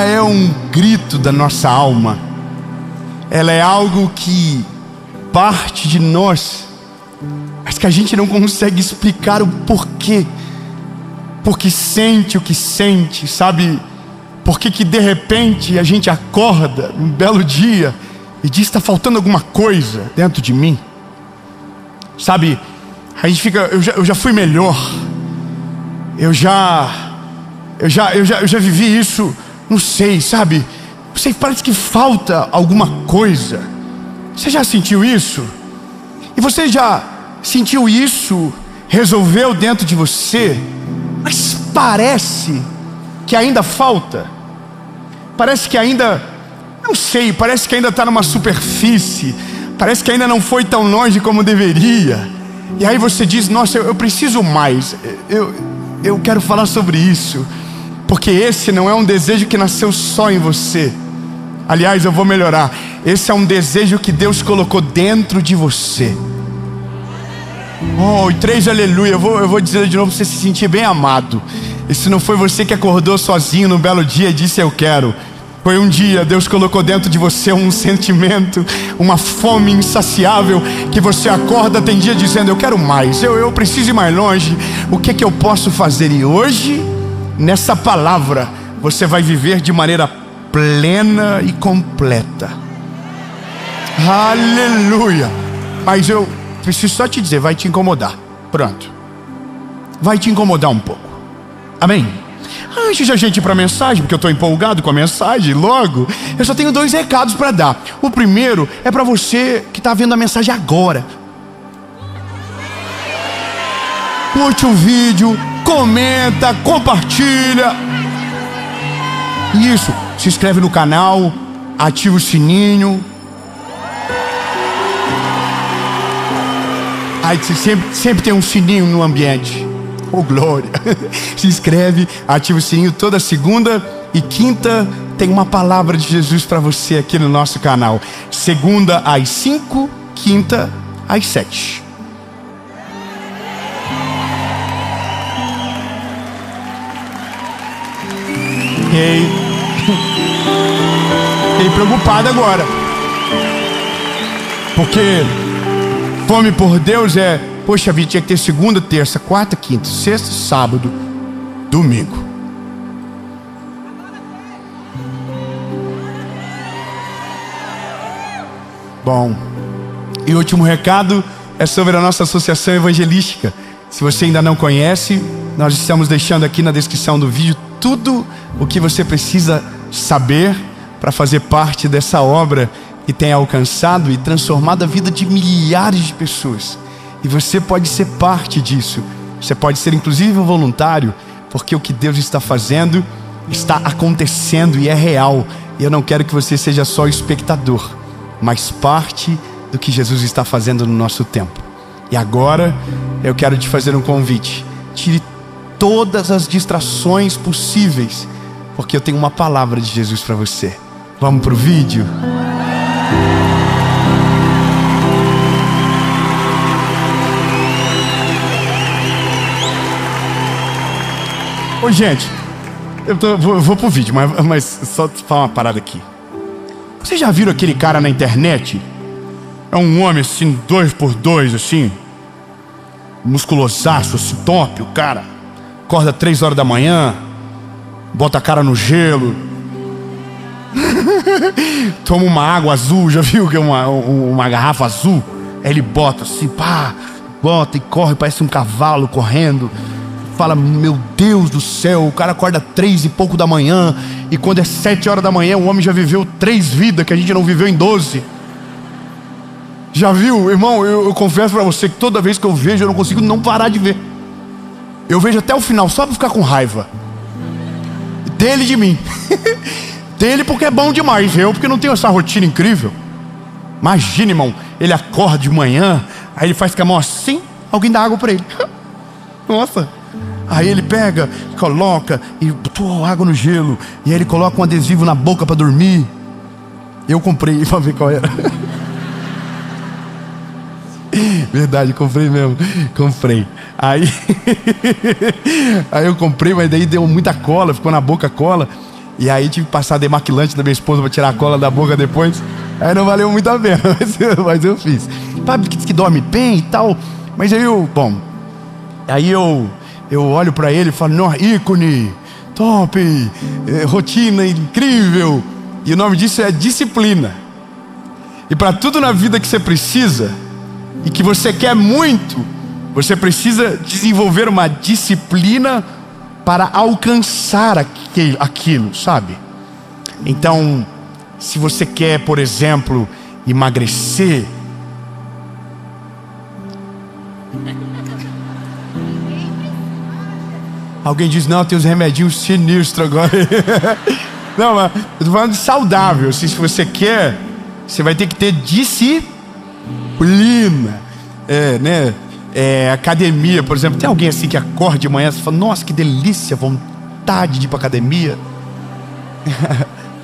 é um grito da nossa alma. Ela é algo que parte de nós, mas que a gente não consegue explicar o porquê. Porque sente o que sente, sabe? Porque que de repente a gente acorda um belo dia e diz: está faltando alguma coisa dentro de mim. Sabe, a gente fica: eu já fui melhor. Eu já vivi isso. Não sei, sabe? Você parece que falta alguma coisa. Você já sentiu isso? E você já sentiu isso? Resolveu dentro de você? Mas parece que ainda falta. Parece que ainda Não sei, parece que ainda está numa superfície, parece que ainda não foi tão longe como deveria. E aí você diz: nossa, eu preciso mais, eu quero falar sobre isso, porque esse não é um desejo que nasceu só em você. Aliás, eu vou melhorar, esse é um desejo que Deus colocou dentro de você. Oh, e 3 aleluia, eu vou dizer de novo para você se sentir bem amado. Esse não foi você que acordou sozinho num belo dia e disse eu quero. Foi um dia, Deus colocou dentro de você um sentimento, uma fome insaciável, que você acorda, tem dia dizendo eu quero mais, eu preciso ir mais longe. O que eu posso fazer? E hoje, nessa palavra, você vai viver de maneira plena e completa. Aleluia. Mas eu preciso só te dizer, vai te incomodar. Pronto, vai te incomodar um pouco. Amém? Antes de a gente ir para a mensagem, porque eu estou empolgado com a mensagem, logo, eu só tenho 2 recados para dar. O primeiro é para você que está vendo a mensagem agora. Curte o vídeo, comenta, compartilha. Isso, se inscreve no canal, ativa o sininho. Aí sempre tem um sininho no ambiente. Oh glória. Se inscreve, ativa o sininho. Toda segunda e quinta tem uma palavra de Jesus para você aqui no nosso canal. Segunda às 5, quinta às 7. Fiquei preocupado agora, porque fome por Deus é, poxa vida, tinha que ter segunda, terça, quarta, quinta, sexta, sábado, domingo. Bom, e o último recado é sobre a nossa associação evangelística. Se você ainda não conhece, nós estamos deixando aqui na descrição do vídeo tudo o que você precisa saber para fazer parte dessa obra que tem alcançado e transformado a vida de milhares de pessoas. E você pode ser parte disso. Você pode ser inclusive um voluntário, porque o que Deus está fazendo está acontecendo e é real. E eu não quero que você seja só espectador, mas parte do que Jesus está fazendo no nosso tempo. E agora eu quero te fazer um convite. Tire todas as distrações possíveis, porque eu tenho uma palavra de Jesus para você. Vamos para o vídeo? Ô gente, vou pro vídeo, mas só falar uma parada aqui. Vocês já viram aquele cara na internet? É um homem assim, 2x2 assim, musculosaço, assim, top. O cara acorda 3 horas da manhã, bota a cara no gelo, toma uma água azul. Já viu que é uma garrafa azul? Aí ele bota assim, pá, bota e corre, parece um cavalo correndo. Fala, meu Deus do céu, o cara acorda 3 e pouco da manhã, e quando é 7 horas da manhã, o homem já viveu 3 vidas que a gente não viveu em 12. Já viu, irmão? Eu confesso pra você que toda vez que eu vejo, eu não consigo não parar de ver. Eu vejo até o final, só pra ficar com raiva dele e de mim. Dele porque é bom demais, eu porque não tenho essa rotina incrível. Imagina, irmão, ele acorda de manhã, aí ele faz com a mão assim, alguém dá água pra ele. Nossa. Aí ele pega, coloca e água no gelo, e aí ele coloca um adesivo na boca para dormir. Eu comprei para ver qual era. Verdade, comprei mesmo. Comprei. Aí eu comprei, mas daí deu muita cola, ficou na boca a cola. E aí tive que passar demaquilante da minha esposa para tirar a cola da boca depois. Aí não valeu muito a pena, mas eu fiz. Sabe que dorme bem e tal. Mas aí eu olho para ele e falo, não, ícone, top, rotina incrível. E o nome disso é disciplina. E para tudo na vida que você precisa e que você quer muito, você precisa desenvolver uma disciplina para alcançar aquilo, sabe? Então, se você quer, por exemplo, emagrecer, alguém diz, não, tem uns remedinhos sinistros agora. Não, mas eu tô falando de saudável. Se você quer, você vai ter que ter disciplina. Né? Academia, por exemplo. Tem alguém assim que acorda de manhã e fala, nossa, que delícia, vontade de ir pra academia.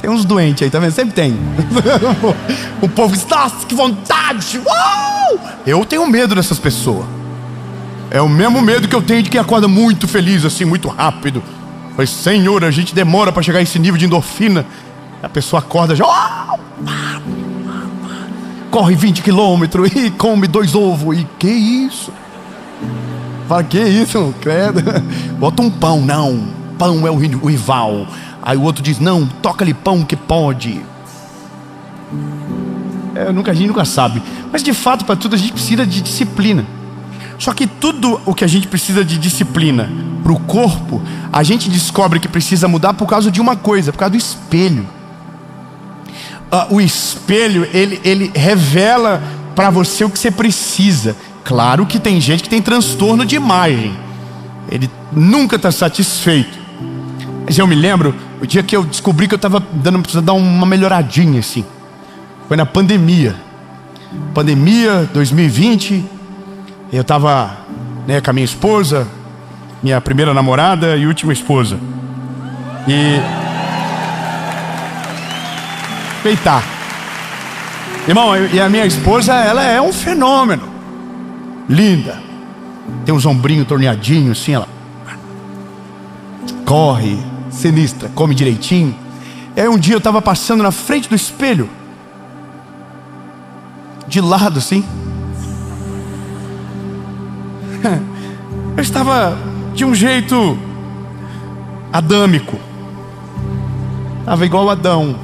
Tem uns doentes aí, tá vendo? Sempre tem. O povo diz, nossa, que vontade. Uau! Eu tenho medo dessas pessoas. É o mesmo medo que eu tenho de quem acorda muito feliz, assim, muito rápido. Mas, Senhor, a gente demora para chegar a esse nível de endorfina. A pessoa acorda já, corre 20 quilômetros e come 2 ovos. E que isso? Fala, que isso? Credo. Bota um pão. Não, pão é o rival. Aí o outro diz, não, toca-lhe pão que pode. A gente nunca sabe. Mas de fato, para tudo a gente precisa de disciplina. Só que tudo o que a gente precisa de disciplina para o corpo, a gente descobre que precisa mudar por causa de uma coisa, por causa do espelho. O espelho, ele revela para você o que você precisa. Claro que tem gente que tem transtorno de imagem. Ele nunca está satisfeito. Mas eu me lembro, o dia que eu descobri que eu estava precisando dar uma melhoradinha assim. Foi na pandemia. Pandemia 2020. Eu estava, né, com a minha esposa, minha primeira namorada e última esposa. E... Eita. Irmão, e a minha esposa, ela é um fenômeno. Linda. Tem uns ombrinhos torneadinhos assim, ela... Corre, sinistra, come direitinho. E aí um dia eu estava passando na frente do espelho. De lado assim. Eu estava de um jeito adâmico. Estava igual Adão.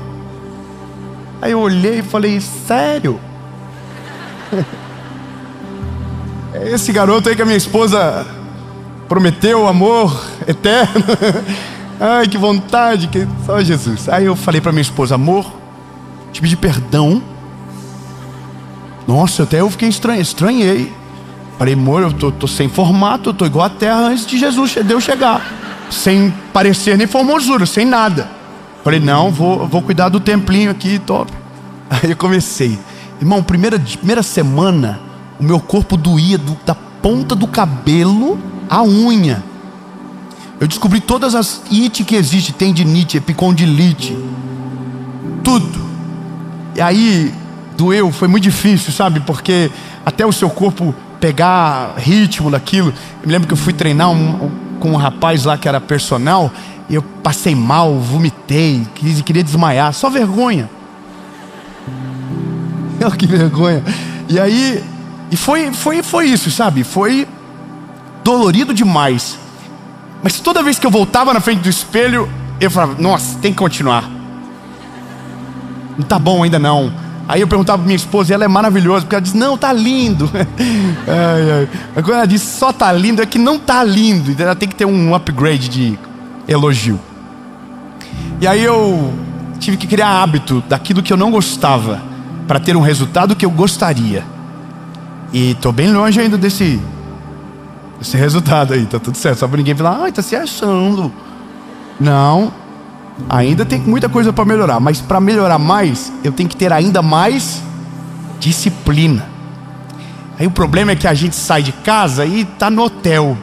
Aí eu olhei e falei, sério? É esse garoto aí que a minha esposa prometeu amor eterno. Ai, que vontade, que só Jesus. Aí eu falei para minha esposa, amor, te pedi perdão. Nossa, até eu fiquei estranhei. Falei, amor, eu tô sem formato, eu tô igual a terra antes de Deus chegar. Sem parecer nem formosura, sem nada. Falei, não, vou cuidar do templinho aqui, top. Aí eu comecei. Irmão, primeira semana, o meu corpo doía da ponta do cabelo à unha. Eu descobri todas as ites que existem, tendinite, epicondilite, tudo. E aí, doeu, foi muito difícil, sabe? Porque até o seu corpo pegar ritmo daquilo. Eu me lembro que eu fui treinar com um rapaz lá que era personal. E eu passei mal, vomitei, queria desmaiar, só vergonha. Que vergonha. E aí, foi isso, sabe? Foi dolorido demais. Mas toda vez que eu voltava na frente do espelho, eu falava, nossa, tem que continuar. Não tá bom ainda não. Aí eu perguntava pra minha esposa, e ela é maravilhosa, porque ela diz, não, tá lindo. Mas quando ela diz só tá lindo, é que não tá lindo. Então ela tem que ter um upgrade de elogio. E aí eu tive que criar hábito daquilo que eu não gostava, para ter um resultado que eu gostaria. E tô bem longe ainda desse resultado aí, tá tudo certo. Só pra ninguém falar, ai, tá se achando. Não, ainda tem muita coisa para melhorar. Mas para melhorar mais, eu tenho que ter ainda mais disciplina. Aí o problema é que a gente sai de casa e tá no hotel.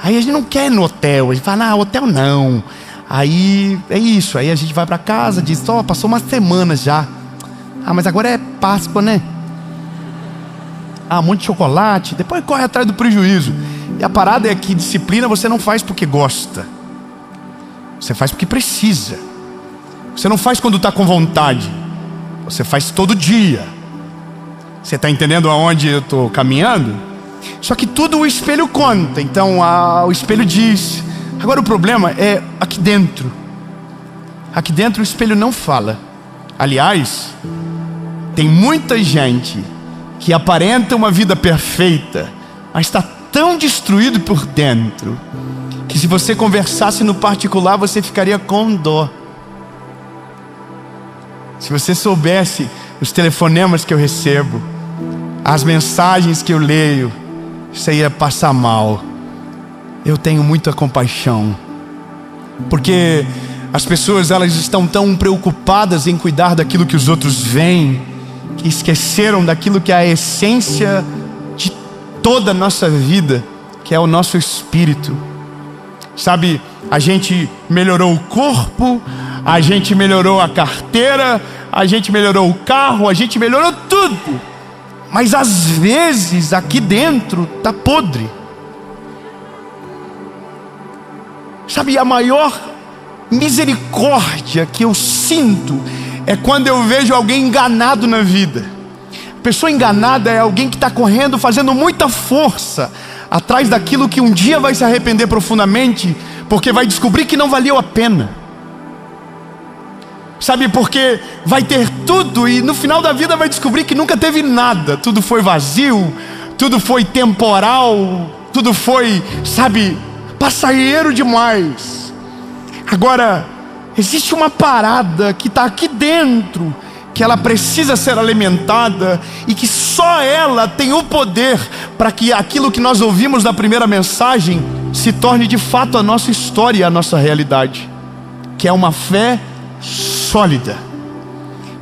Aí a gente não quer ir no hotel. A gente fala, não, hotel não. Aí é isso, aí a gente vai para casa, diz, ó, passou uma semana já. Ah, mas agora é Páscoa, né? Ah, um monte de chocolate. Depois corre atrás do prejuízo. E a parada é que disciplina você não faz porque gosta. Você faz porque precisa. Você não faz quando está com vontade. Você faz todo dia. Você está entendendo aonde eu estou caminhando? Só que tudo o espelho conta. Então o espelho diz. Agora o problema é aqui dentro. Aqui dentro o espelho não fala. Aliás, tem muita gente que aparenta uma vida perfeita, mas está tão destruído por dentro, que se você conversasse no particular, você ficaria com dó. Se você soubesse os telefonemas que eu recebo, as mensagens que eu leio, você ia passar mal. Eu tenho muita compaixão, porque As pessoas, elas estão tão preocupadas em cuidar daquilo que os outros veem, que esqueceram daquilo que é a essência de toda a nossa vida, que é o nosso espírito. Sabe, a gente melhorou o corpo, a gente melhorou a carteira, a gente melhorou o carro, a gente melhorou tudo, mas às vezes aqui dentro está podre. Sabe, a maior misericórdia que eu sinto é quando eu vejo alguém enganado na vida. A pessoa enganada é alguém que está correndo, fazendo muita força atrás daquilo que um dia vai se arrepender profundamente, porque vai descobrir que não valeu a pena. Sabe, porque vai ter tudo e no final da vida vai descobrir que nunca teve nada. Tudo foi vazio, tudo foi temporal, tudo foi, sabe, passageiro demais. Agora, existe uma parada que está aqui dentro, que ela precisa ser alimentada e que só ela tem o poder para que aquilo que nós ouvimos na primeira mensagem se torne de fato a nossa história e a nossa realidade, que é uma fé sólida,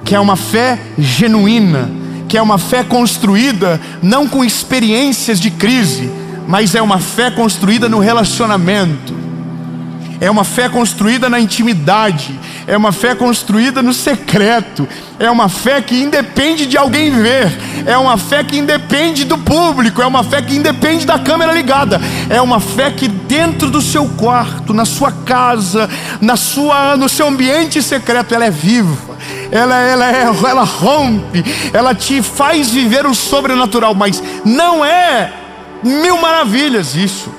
que é uma fé genuína, que é uma fé construída não com experiências de crise, mas é uma fé construída no relacionamento, é uma fé construída na intimidade, é uma fé construída no secreto, é uma fé que independe de alguém ver, é uma fé que independe do público, é uma fé que independe da câmera ligada, é uma fé que dentro do seu quarto, na sua casa, no seu ambiente secreto, ela é viva, ela rompe, ela te faz viver o sobrenatural, mas não é mil maravilhas isso.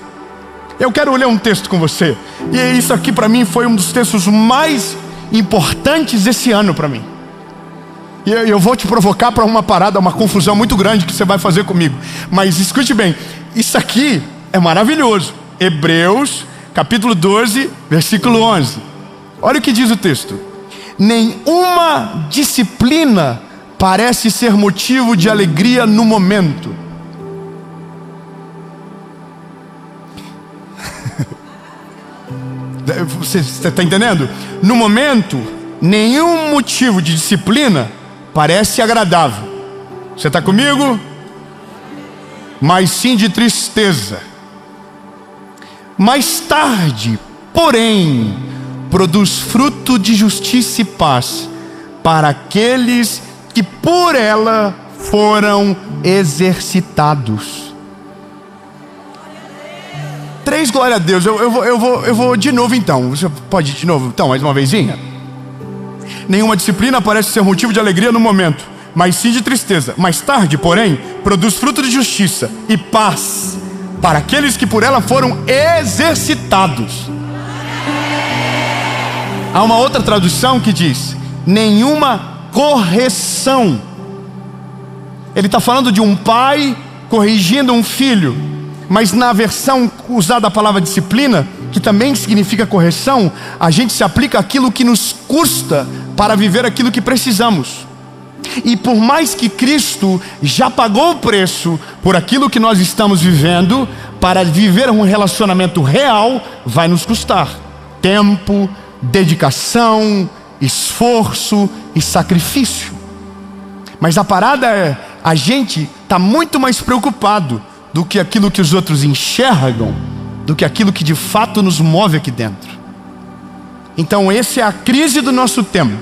Eu quero ler um texto com você, e isso aqui para mim foi um dos textos mais importantes esse ano para mim. E eu vou te provocar para uma parada, uma confusão muito grande que você vai fazer comigo. Mas escute bem, isso aqui é maravilhoso. Hebreus, capítulo 12, versículo 11. Olha o que diz o texto: nenhuma disciplina parece ser motivo de alegria no momento. Você está entendendo? No momento, nenhum motivo de disciplina parece agradável. Você está comigo? Mas sim de tristeza. Mais tarde, porém, produz fruto de justiça e paz para aqueles que por ela foram exercitados. 3 glória a Deus. Eu vou de novo então. Você pode ir de novo? Então, mais uma vezinha. Nenhuma disciplina parece ser motivo de alegria no momento, mas sim de tristeza. Mais tarde, porém, produz fruto de justiça e paz para aqueles que por ela foram exercitados. Há uma outra tradução que diz: nenhuma correção. Ele está falando de um pai corrigindo um filho, mas na versão usada a palavra disciplina, que também significa correção, a gente se aplica aquilo que nos custa para viver aquilo que precisamos. E por mais que Cristo já pagou o preço por aquilo que nós estamos vivendo, para viver um relacionamento real, vai nos custar tempo, dedicação, esforço e sacrifício. Mas a parada é, a gente está muito mais preocupado do que aquilo que os outros enxergam, do que aquilo que de fato nos move aqui dentro. Então essa é a crise do nosso tempo.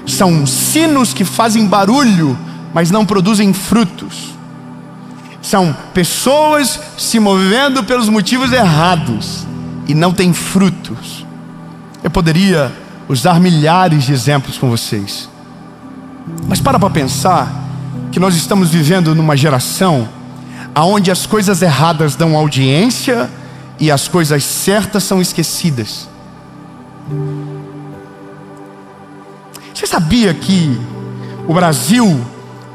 São sinos que fazem barulho, mas não produzem frutos. São pessoas se movendo pelos motivos errados e não tem frutos. Eu poderia usar milhares de exemplos com vocês, mas para pensar que nós estamos vivendo numa geração onde as coisas erradas dão audiência e as coisas certas são esquecidas. Você sabia que o Brasil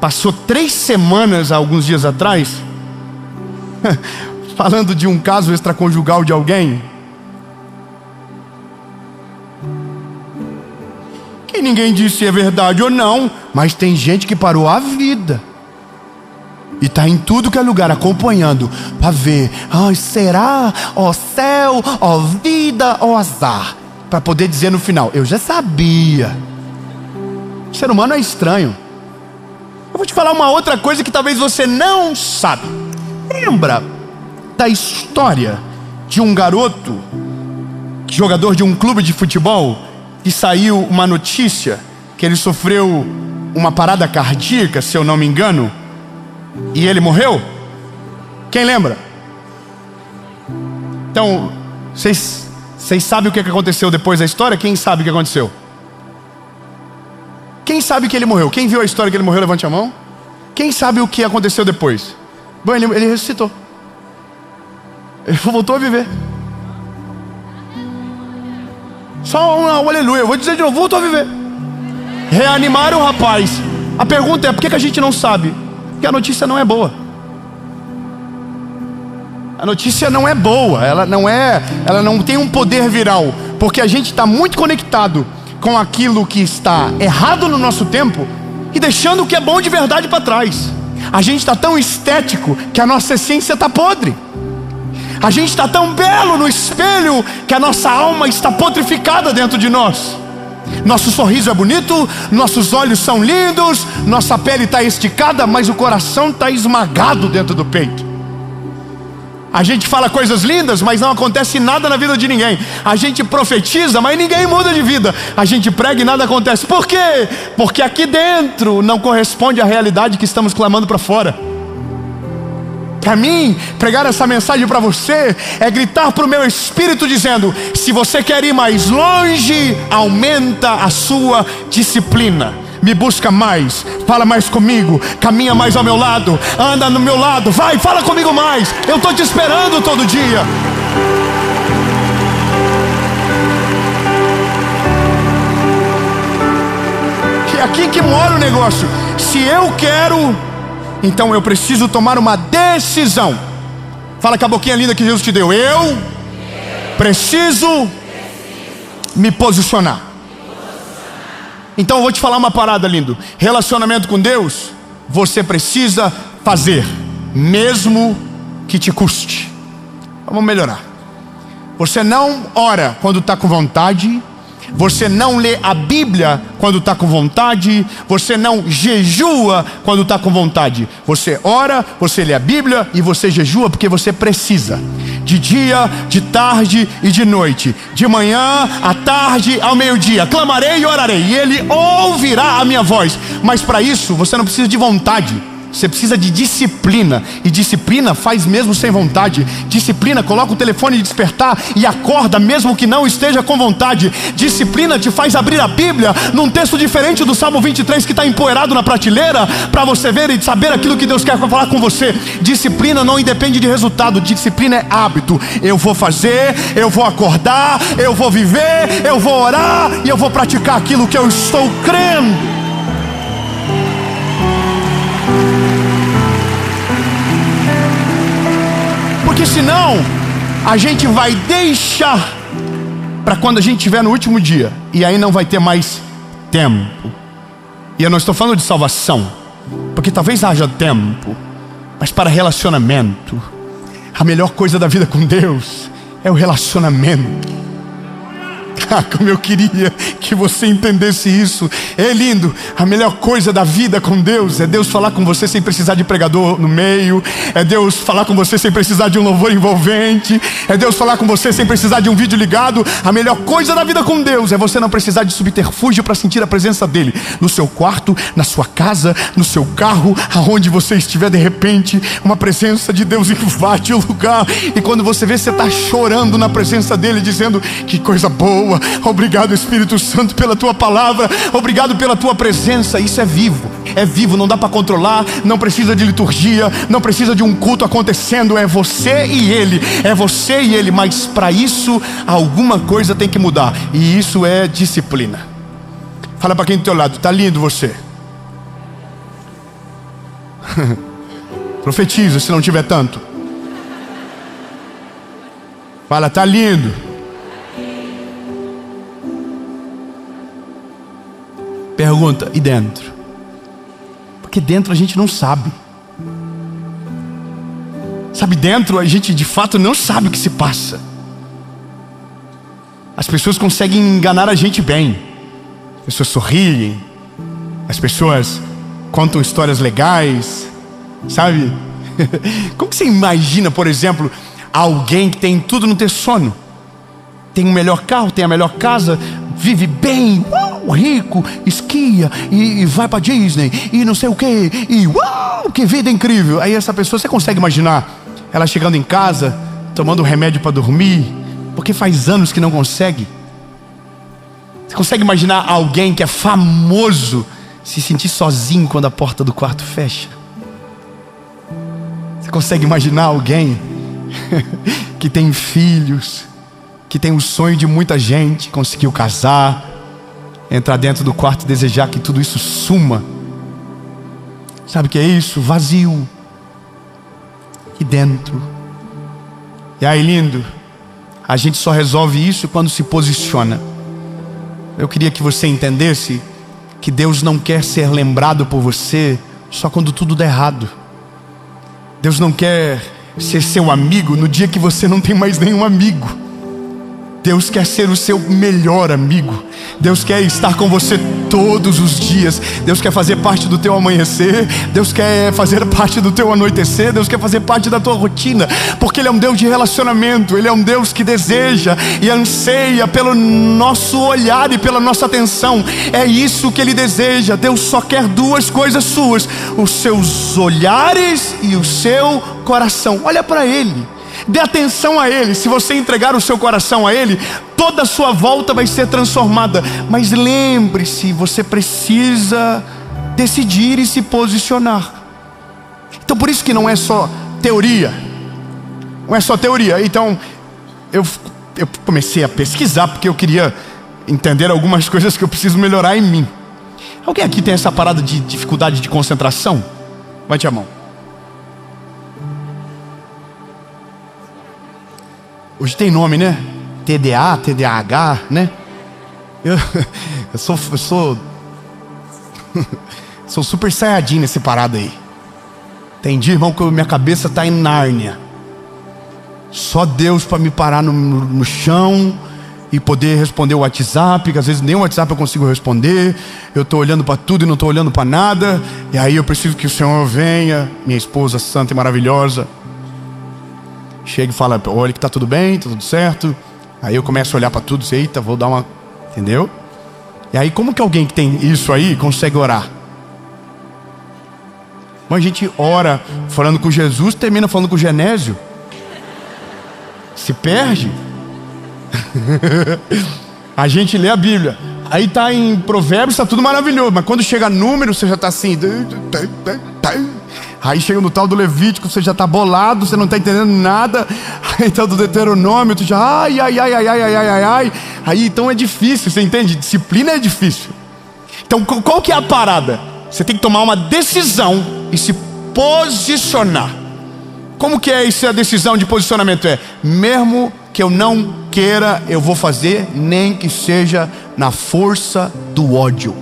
passou 3 semanas, há alguns dias atrás, falando de um caso extraconjugal de alguém que ninguém disse se é verdade ou não, mas tem gente que parou a vida e está em tudo que é lugar acompanhando para ver, será, ó céu, ó vida, ó azar. para poder dizer no final: eu já sabia. O ser humano é estranho. Eu vou te falar uma outra coisa que talvez você não sabe. Lembra da história de um garoto, jogador de um clube de futebol, que saiu uma notícia que ele sofreu uma parada cardíaca, se eu não me engano, e ele morreu? Quem lembra? Então, vocês sabem o que aconteceu depois da história? Quem sabe o que aconteceu? Quem sabe que ele morreu? Quem viu a história que ele morreu, levante a mão. Quem sabe o que aconteceu depois? Bom, ele ressuscitou. Ele voltou a viver. Só um aleluia. Eu vou dizer de novo: voltou a viver. Reanimaram o rapaz. A pergunta é: por que a gente não sabe? Porque a notícia não é boa. A notícia não é boa. Ela não tem um poder viral. Porque a gente está muito conectado com aquilo que está errado no nosso tempo e deixando o que é bom de verdade para trás. A gente está tão estético que a nossa essência está podre. A gente está tão belo no espelho que a nossa alma está putrificada dentro de nós. Nosso sorriso é bonito, nossos olhos são lindos, nossa pele está esticada, mas o coração está esmagado dentro do peito. A gente fala coisas lindas, mas não acontece nada na vida de ninguém. A gente profetiza, mas ninguém muda de vida. A gente prega e nada acontece. Por quê? Porque aqui dentro não corresponde à realidade que estamos clamando para fora. Para mim, pregar essa mensagem para você é gritar para o meu espírito dizendo: se você quer ir mais longe, aumenta a sua disciplina. Me busca mais, fala mais comigo, caminha mais ao meu lado, anda no meu lado, vai, fala comigo mais. Eu estou te esperando todo dia. É aqui que mora o negócio. Se eu quero, então eu preciso tomar uma decisão. Fala com a boquinha linda que Jesus te deu: eu preciso me posicionar. Então eu vou te falar uma parada, lindo. Relacionamento com Deus, você precisa fazer, mesmo que te custe. Vamos melhorar. Você não ora quando está com vontade. Você não lê a Bíblia quando está com vontade. Você não jejua quando está com vontade. Você ora, você lê a Bíblia e você jejua porque você precisa. De dia, de tarde e de noite. De manhã, à tarde, ao meio-dia. Clamarei e orarei, e Ele ouvirá a minha voz. Mas para isso, você não precisa de vontade. Você precisa de disciplina. E disciplina faz mesmo sem vontade. Disciplina coloca o telefone de despertar e acorda mesmo que não esteja com vontade. Disciplina te faz abrir a Bíblia num texto diferente do Salmo 23 que está empoeirado na prateleira, para você ver e saber aquilo que Deus quer falar com você. Disciplina não independe de resultado. Disciplina é hábito. Eu vou fazer, eu vou acordar, eu vou viver, eu vou orar e eu vou praticar aquilo que eu estou crendo. Porque senão a gente vai deixar para quando a gente estiver no último dia, e aí não vai ter mais tempo. E eu não estou falando de salvação, porque talvez haja tempo, mas para relacionamento, a melhor coisa da vida com Deus é o relacionamento. Como eu queria que você entendesse isso. É lindo. A melhor coisa da vida com Deus é Deus falar com você sem precisar de pregador no meio. É Deus falar com você sem precisar de um louvor envolvente. É Deus falar com você sem precisar de um vídeo ligado. A melhor coisa da vida com Deus é você não precisar de subterfúgio para sentir a presença dele. No seu quarto, na sua casa, no seu carro, aonde você estiver, de repente uma presença de Deus invade o lugar. E quando você vê, você está chorando na presença dele, dizendo: que coisa boa. Obrigado, Espírito Santo, pela tua palavra. Obrigado pela tua presença. Isso é vivo, não dá para controlar. Não precisa de liturgia, não precisa de um culto acontecendo. É você e ele, é você e ele. Mas para isso alguma coisa tem que mudar, e isso é disciplina. Fala para quem do teu lado: tá lindo você. Profetiza se não tiver tanto. Fala: tá lindo. Pergunta: e dentro? Porque dentro a gente não sabe. Sabe, dentro a gente de fato não sabe o que se passa. As pessoas conseguem enganar a gente bem. As pessoas sorriem, as pessoas contam histórias legais, sabe? Como que você imagina, por exemplo, alguém que tem tudo não ter sono? Tem o melhor carro, tem a melhor casa, vive bem, rico, esquia e vai pra Disney e não sei o que, e que vida incrível. Aí essa pessoa, você consegue imaginar ela chegando em casa, tomando remédio para dormir, porque faz anos que não consegue? Você consegue imaginar alguém que é famoso se sentir sozinho quando a porta do quarto fecha? Você consegue imaginar alguém que tem filhos, que tem o sonho de muita gente, conseguiu casar, entrar dentro do quarto e desejar que tudo isso suma? Sabe o que é isso? Vazio aqui dentro. E aí, lindo, a gente só resolve isso quando se posiciona. Eu queria que você entendesse que Deus não quer ser lembrado por você só quando tudo der errado. Deus não quer ser seu amigo no dia que você não tem mais nenhum amigo. Deus quer ser o seu melhor amigo. Deus quer estar com você todos os dias. Deus quer fazer parte do teu amanhecer. Deus quer fazer parte do teu anoitecer. Deus quer fazer parte da tua rotina, porque Ele é um Deus de relacionamento. Ele é um Deus que deseja e anseia pelo nosso olhar e pela nossa atenção. É isso que Ele deseja. Deus só quer duas coisas suas: os seus olhares e o seu coração. Olha para Ele, dê atenção a Ele. Se você entregar o seu coração a Ele, toda a sua volta vai ser transformada. Mas lembre-se, você precisa decidir e se posicionar. Então por isso que não é só teoria. Não é só teoria. Então eu comecei a pesquisar, porque eu queria entender algumas coisas que eu preciso melhorar em mim. Alguém aqui tem essa parada de dificuldade de concentração? Levante a mão. Hoje tem nome, né? TDA, TDAH, né? Eu sou super saiyajin nesse parado aí. Entendi, irmão, que minha cabeça está em Nárnia. Só Deus para me parar no chão e poder responder o WhatsApp, que às vezes nem o WhatsApp eu consigo responder. Eu estou olhando para tudo e não estou olhando para nada. E aí eu preciso que o Senhor venha, minha esposa santa e maravilhosa, chega e fala: olha que tá tudo bem, tá tudo certo. Aí eu começo a olhar para tudo e dizer: eita, vou dar uma... Entendeu? E aí como que alguém que tem isso aí consegue orar? Bom, a gente ora falando com Jesus, termina falando com o Genésio. Se perde. A gente lê a Bíblia, aí tá em Provérbios, tá tudo maravilhoso, mas quando chega número, você já tá assim... Aí chega no tal do Levítico, você já está bolado, você não está entendendo nada. Aí tá do Deuteronômio, tu já ai. Aí então é difícil, você entende? Disciplina é difícil. Então qual que é a parada? Você tem que tomar uma decisão e se posicionar. Como que é essa decisão de posicionamento? É: mesmo que eu não queira, eu vou fazer, nem que seja na força do ódio.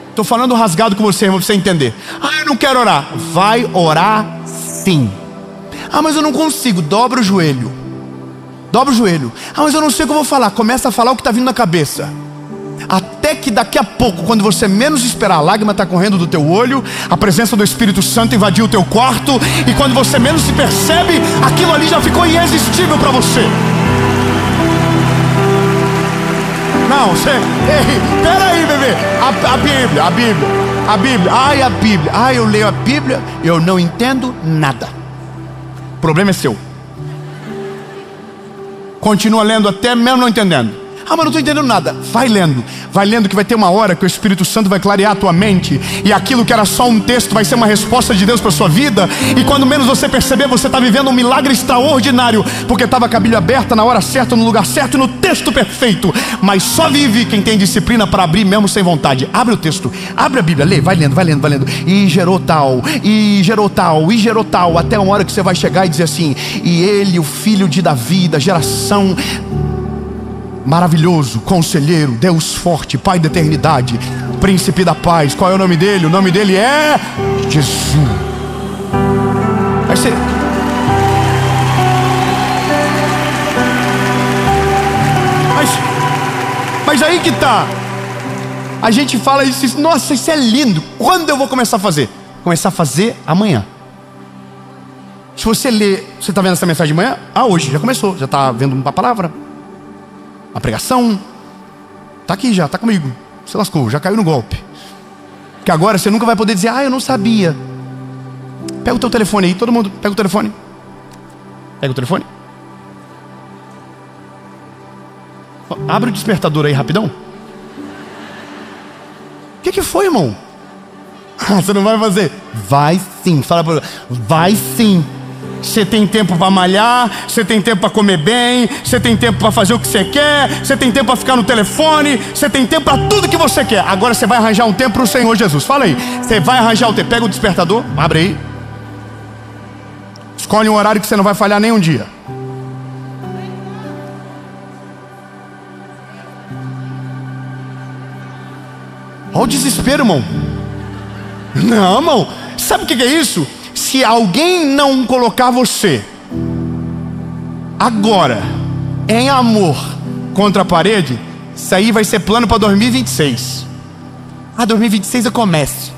Estou falando rasgado com você, irmão, para você entender. Eu não quero orar. Vai orar sim. Mas eu não consigo. Dobra o joelho. Dobra o joelho. Mas eu não sei o que eu vou falar. Começa a falar o que está vindo na cabeça. Até que daqui a pouco, quando você menos esperar, a lágrima está correndo do teu olho, a presença do Espírito Santo invadiu o teu quarto, e quando você menos se percebe, aquilo ali já ficou irresistível para você. Não, você... Ei, peraí, bebê. A Bíblia. Ai, a Bíblia. Eu leio a Bíblia, eu não entendo nada. O problema é seu. Continua lendo até mesmo não entendendo. Mas não estou entendendo nada. Vai lendo que vai ter uma hora que o Espírito Santo vai clarear a tua mente, e aquilo que era só um texto vai ser uma resposta de Deus para a sua vida. E quando menos você perceber, você está vivendo um milagre extraordinário, porque estava com a Bíblia aberta na hora certa, no lugar certo e no texto perfeito. Mas só vive quem tem disciplina para abrir mesmo sem vontade. Abre o texto, abre a Bíblia, lê, vai lendo. E gerou tal, até uma hora que você vai chegar e dizer assim: e ele, o filho de Davi, da geração maravilhoso, conselheiro, Deus forte, Pai da eternidade, príncipe da paz. Qual é o nome dele? O nome dele é Jesus. Aí você... Mas aí que tá. A gente fala isso, nossa, isso é lindo. Quando eu vou começar a fazer? Começar a fazer amanhã. Se você ler, você está vendo essa mensagem de manhã? Hoje, já começou. Já está vendo uma palavra, uma pregação. Está aqui já, está comigo. Você lascou, já caiu no golpe. Que agora você nunca vai poder dizer, eu não sabia. Pega o teu telefone aí, todo mundo, pega o telefone. Pega o telefone. Abre o despertador aí rapidão. O que foi, irmão? Você não vai fazer? Vai sim, fala para ele. Vai sim. Você tem tempo para malhar, você tem tempo para comer bem, você tem tempo para fazer o que você quer, você tem tempo para ficar no telefone, você tem tempo para tudo que você quer. Agora você vai arranjar um tempo para o Senhor Jesus. Fala aí. Você vai arranjar o tempo. Pega o despertador, abre aí. Escolhe um horário que você não vai falhar nem um dia. Olha o desespero, irmão. Não, irmão. Sabe o que é isso? Se alguém não colocar você agora em amor contra a parede, isso aí vai ser plano para 2026. 2026 eu começo.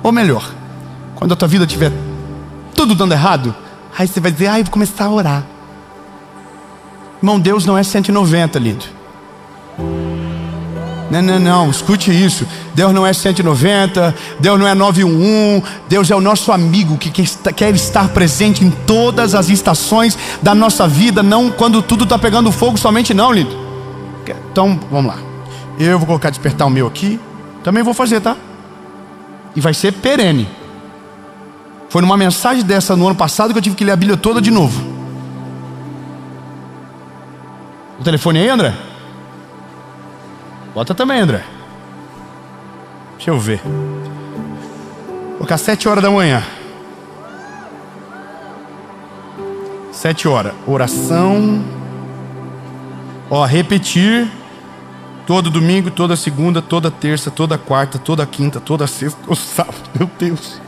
Ou melhor, quando a tua vida estiver tudo dando errado, aí você vai dizer, vou começar a orar. Irmão, Deus não é 190, lindo. Não, escute isso. Deus não é 190, Deus não é 911. Deus é o nosso amigo que quer estar presente em todas as estações da nossa vida. Não quando tudo está pegando fogo somente não, lindo. Então, vamos lá. Eu vou colocar despertar o meu aqui. Também vou fazer, tá? E vai ser perene. Foi numa mensagem dessa no ano passado que eu tive que ler a Bíblia toda de novo. O telefone aí, André? Bota também, André. Deixa eu ver. Vou colocar 7 horas da manhã. 7 horas. Oração. Repetir. Todo domingo, toda segunda, toda terça, toda quarta, toda quinta, toda sexta, todo sábado. Meu Deus.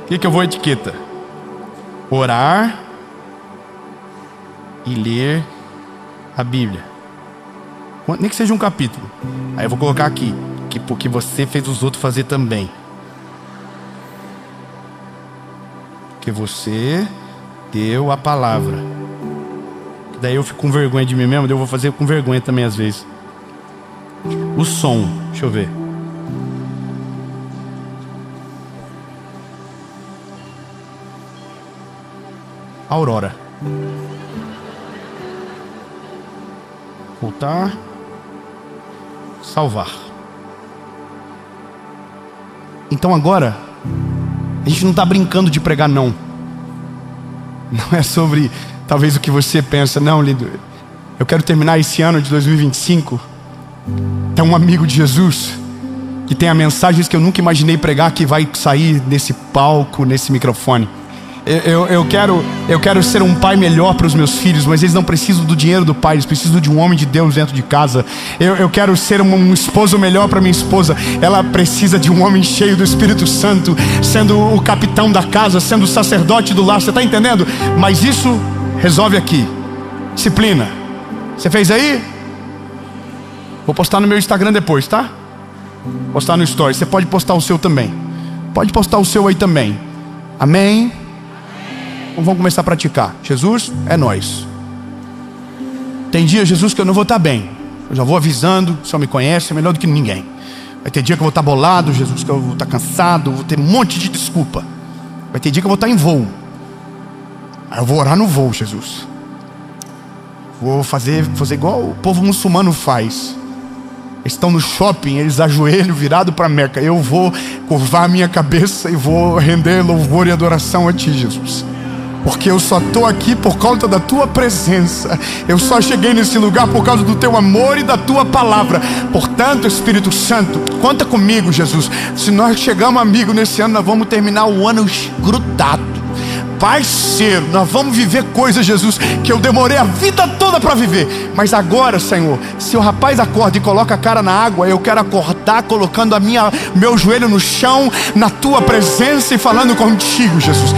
O que eu vou etiqueta? Orar e ler a Bíblia. Nem que seja um capítulo. Aí eu vou colocar aqui, que porque você fez os outros fazer também. Que você deu a palavra. Daí eu fico com vergonha de mim mesmo, daí eu vou fazer com vergonha também às vezes. O som, deixa eu ver. Aurora. Voltar. Salvar. Então agora a gente não está brincando de pregar, não. Não é sobre talvez o que você pensa. Não, lindo. Eu quero terminar esse ano de 2025. Tem um amigo de Jesus que tem mensagens que eu nunca imaginei pregar, que vai sair nesse palco, nesse microfone. Eu quero ser um pai melhor para os meus filhos, mas eles não precisam do dinheiro do pai, eles precisam de um homem de Deus dentro de casa. Eu quero ser um esposo melhor para minha esposa, ela precisa de um homem cheio do Espírito Santo, sendo o capitão da casa, sendo o sacerdote do lar, você está entendendo? Mas isso resolve aqui. Disciplina. Você fez aí? Vou postar no meu Instagram depois, tá? Postar no story. Você pode postar o seu também. Pode postar o seu aí também. Amém? Então vamos começar a praticar. Jesus, é nós. Tem dia, Jesus, que eu não vou estar bem. Eu já vou avisando, o Senhor me conhece, é melhor do que ninguém. Vai ter dia que eu vou estar bolado, Jesus, que eu vou estar cansado, vou ter um monte de desculpa. Vai ter dia que eu vou estar em voo. Aí eu vou orar no voo, Jesus. Vou fazer igual o povo muçulmano faz. Eles estão no shopping, eles ajoelham virado para Meca. Eu vou curvar a minha cabeça e vou render louvor e adoração a Ti, Jesus. Porque eu só estou aqui por causa da Tua presença. Eu só cheguei nesse lugar por causa do Teu amor e da Tua palavra. Portanto, Espírito Santo, conta comigo, Jesus. Se nós chegamos, amigo, nesse ano, nós vamos terminar o ano grudado. parceiro, nós vamos viver coisas, Jesus, que eu demorei a vida toda para viver. Mas agora, Senhor, se o rapaz acorda e coloca a cara na água, eu quero acordar colocando meu joelho no chão, na tua presença e falando contigo, Jesus.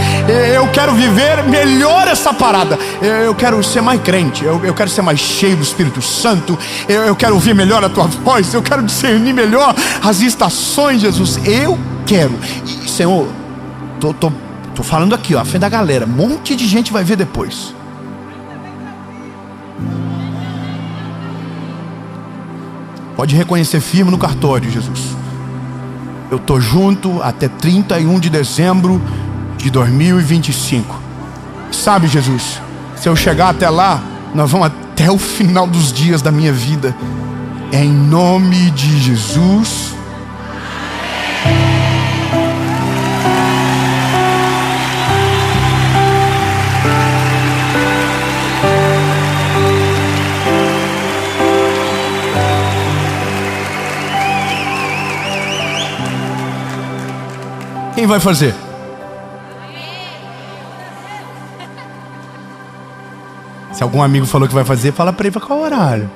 Eu quero viver melhor essa parada. Eu quero ser mais crente, eu quero ser mais cheio do Espírito Santo. Eu quero ouvir melhor a tua voz, eu quero discernir melhor as estações, Jesus. Eu quero. E, Senhor, tô falando aqui, ó, à frente da galera. Um monte de gente vai ver depois. Pode reconhecer firme no cartório, Jesus. Eu tô junto até 31 de dezembro de 2025. Sabe, Jesus, se eu chegar até lá, nós vamos até o final dos dias da minha vida. Em nome de Jesus. Quem vai fazer? Se algum amigo falou que vai fazer, fala para ele para qual horário.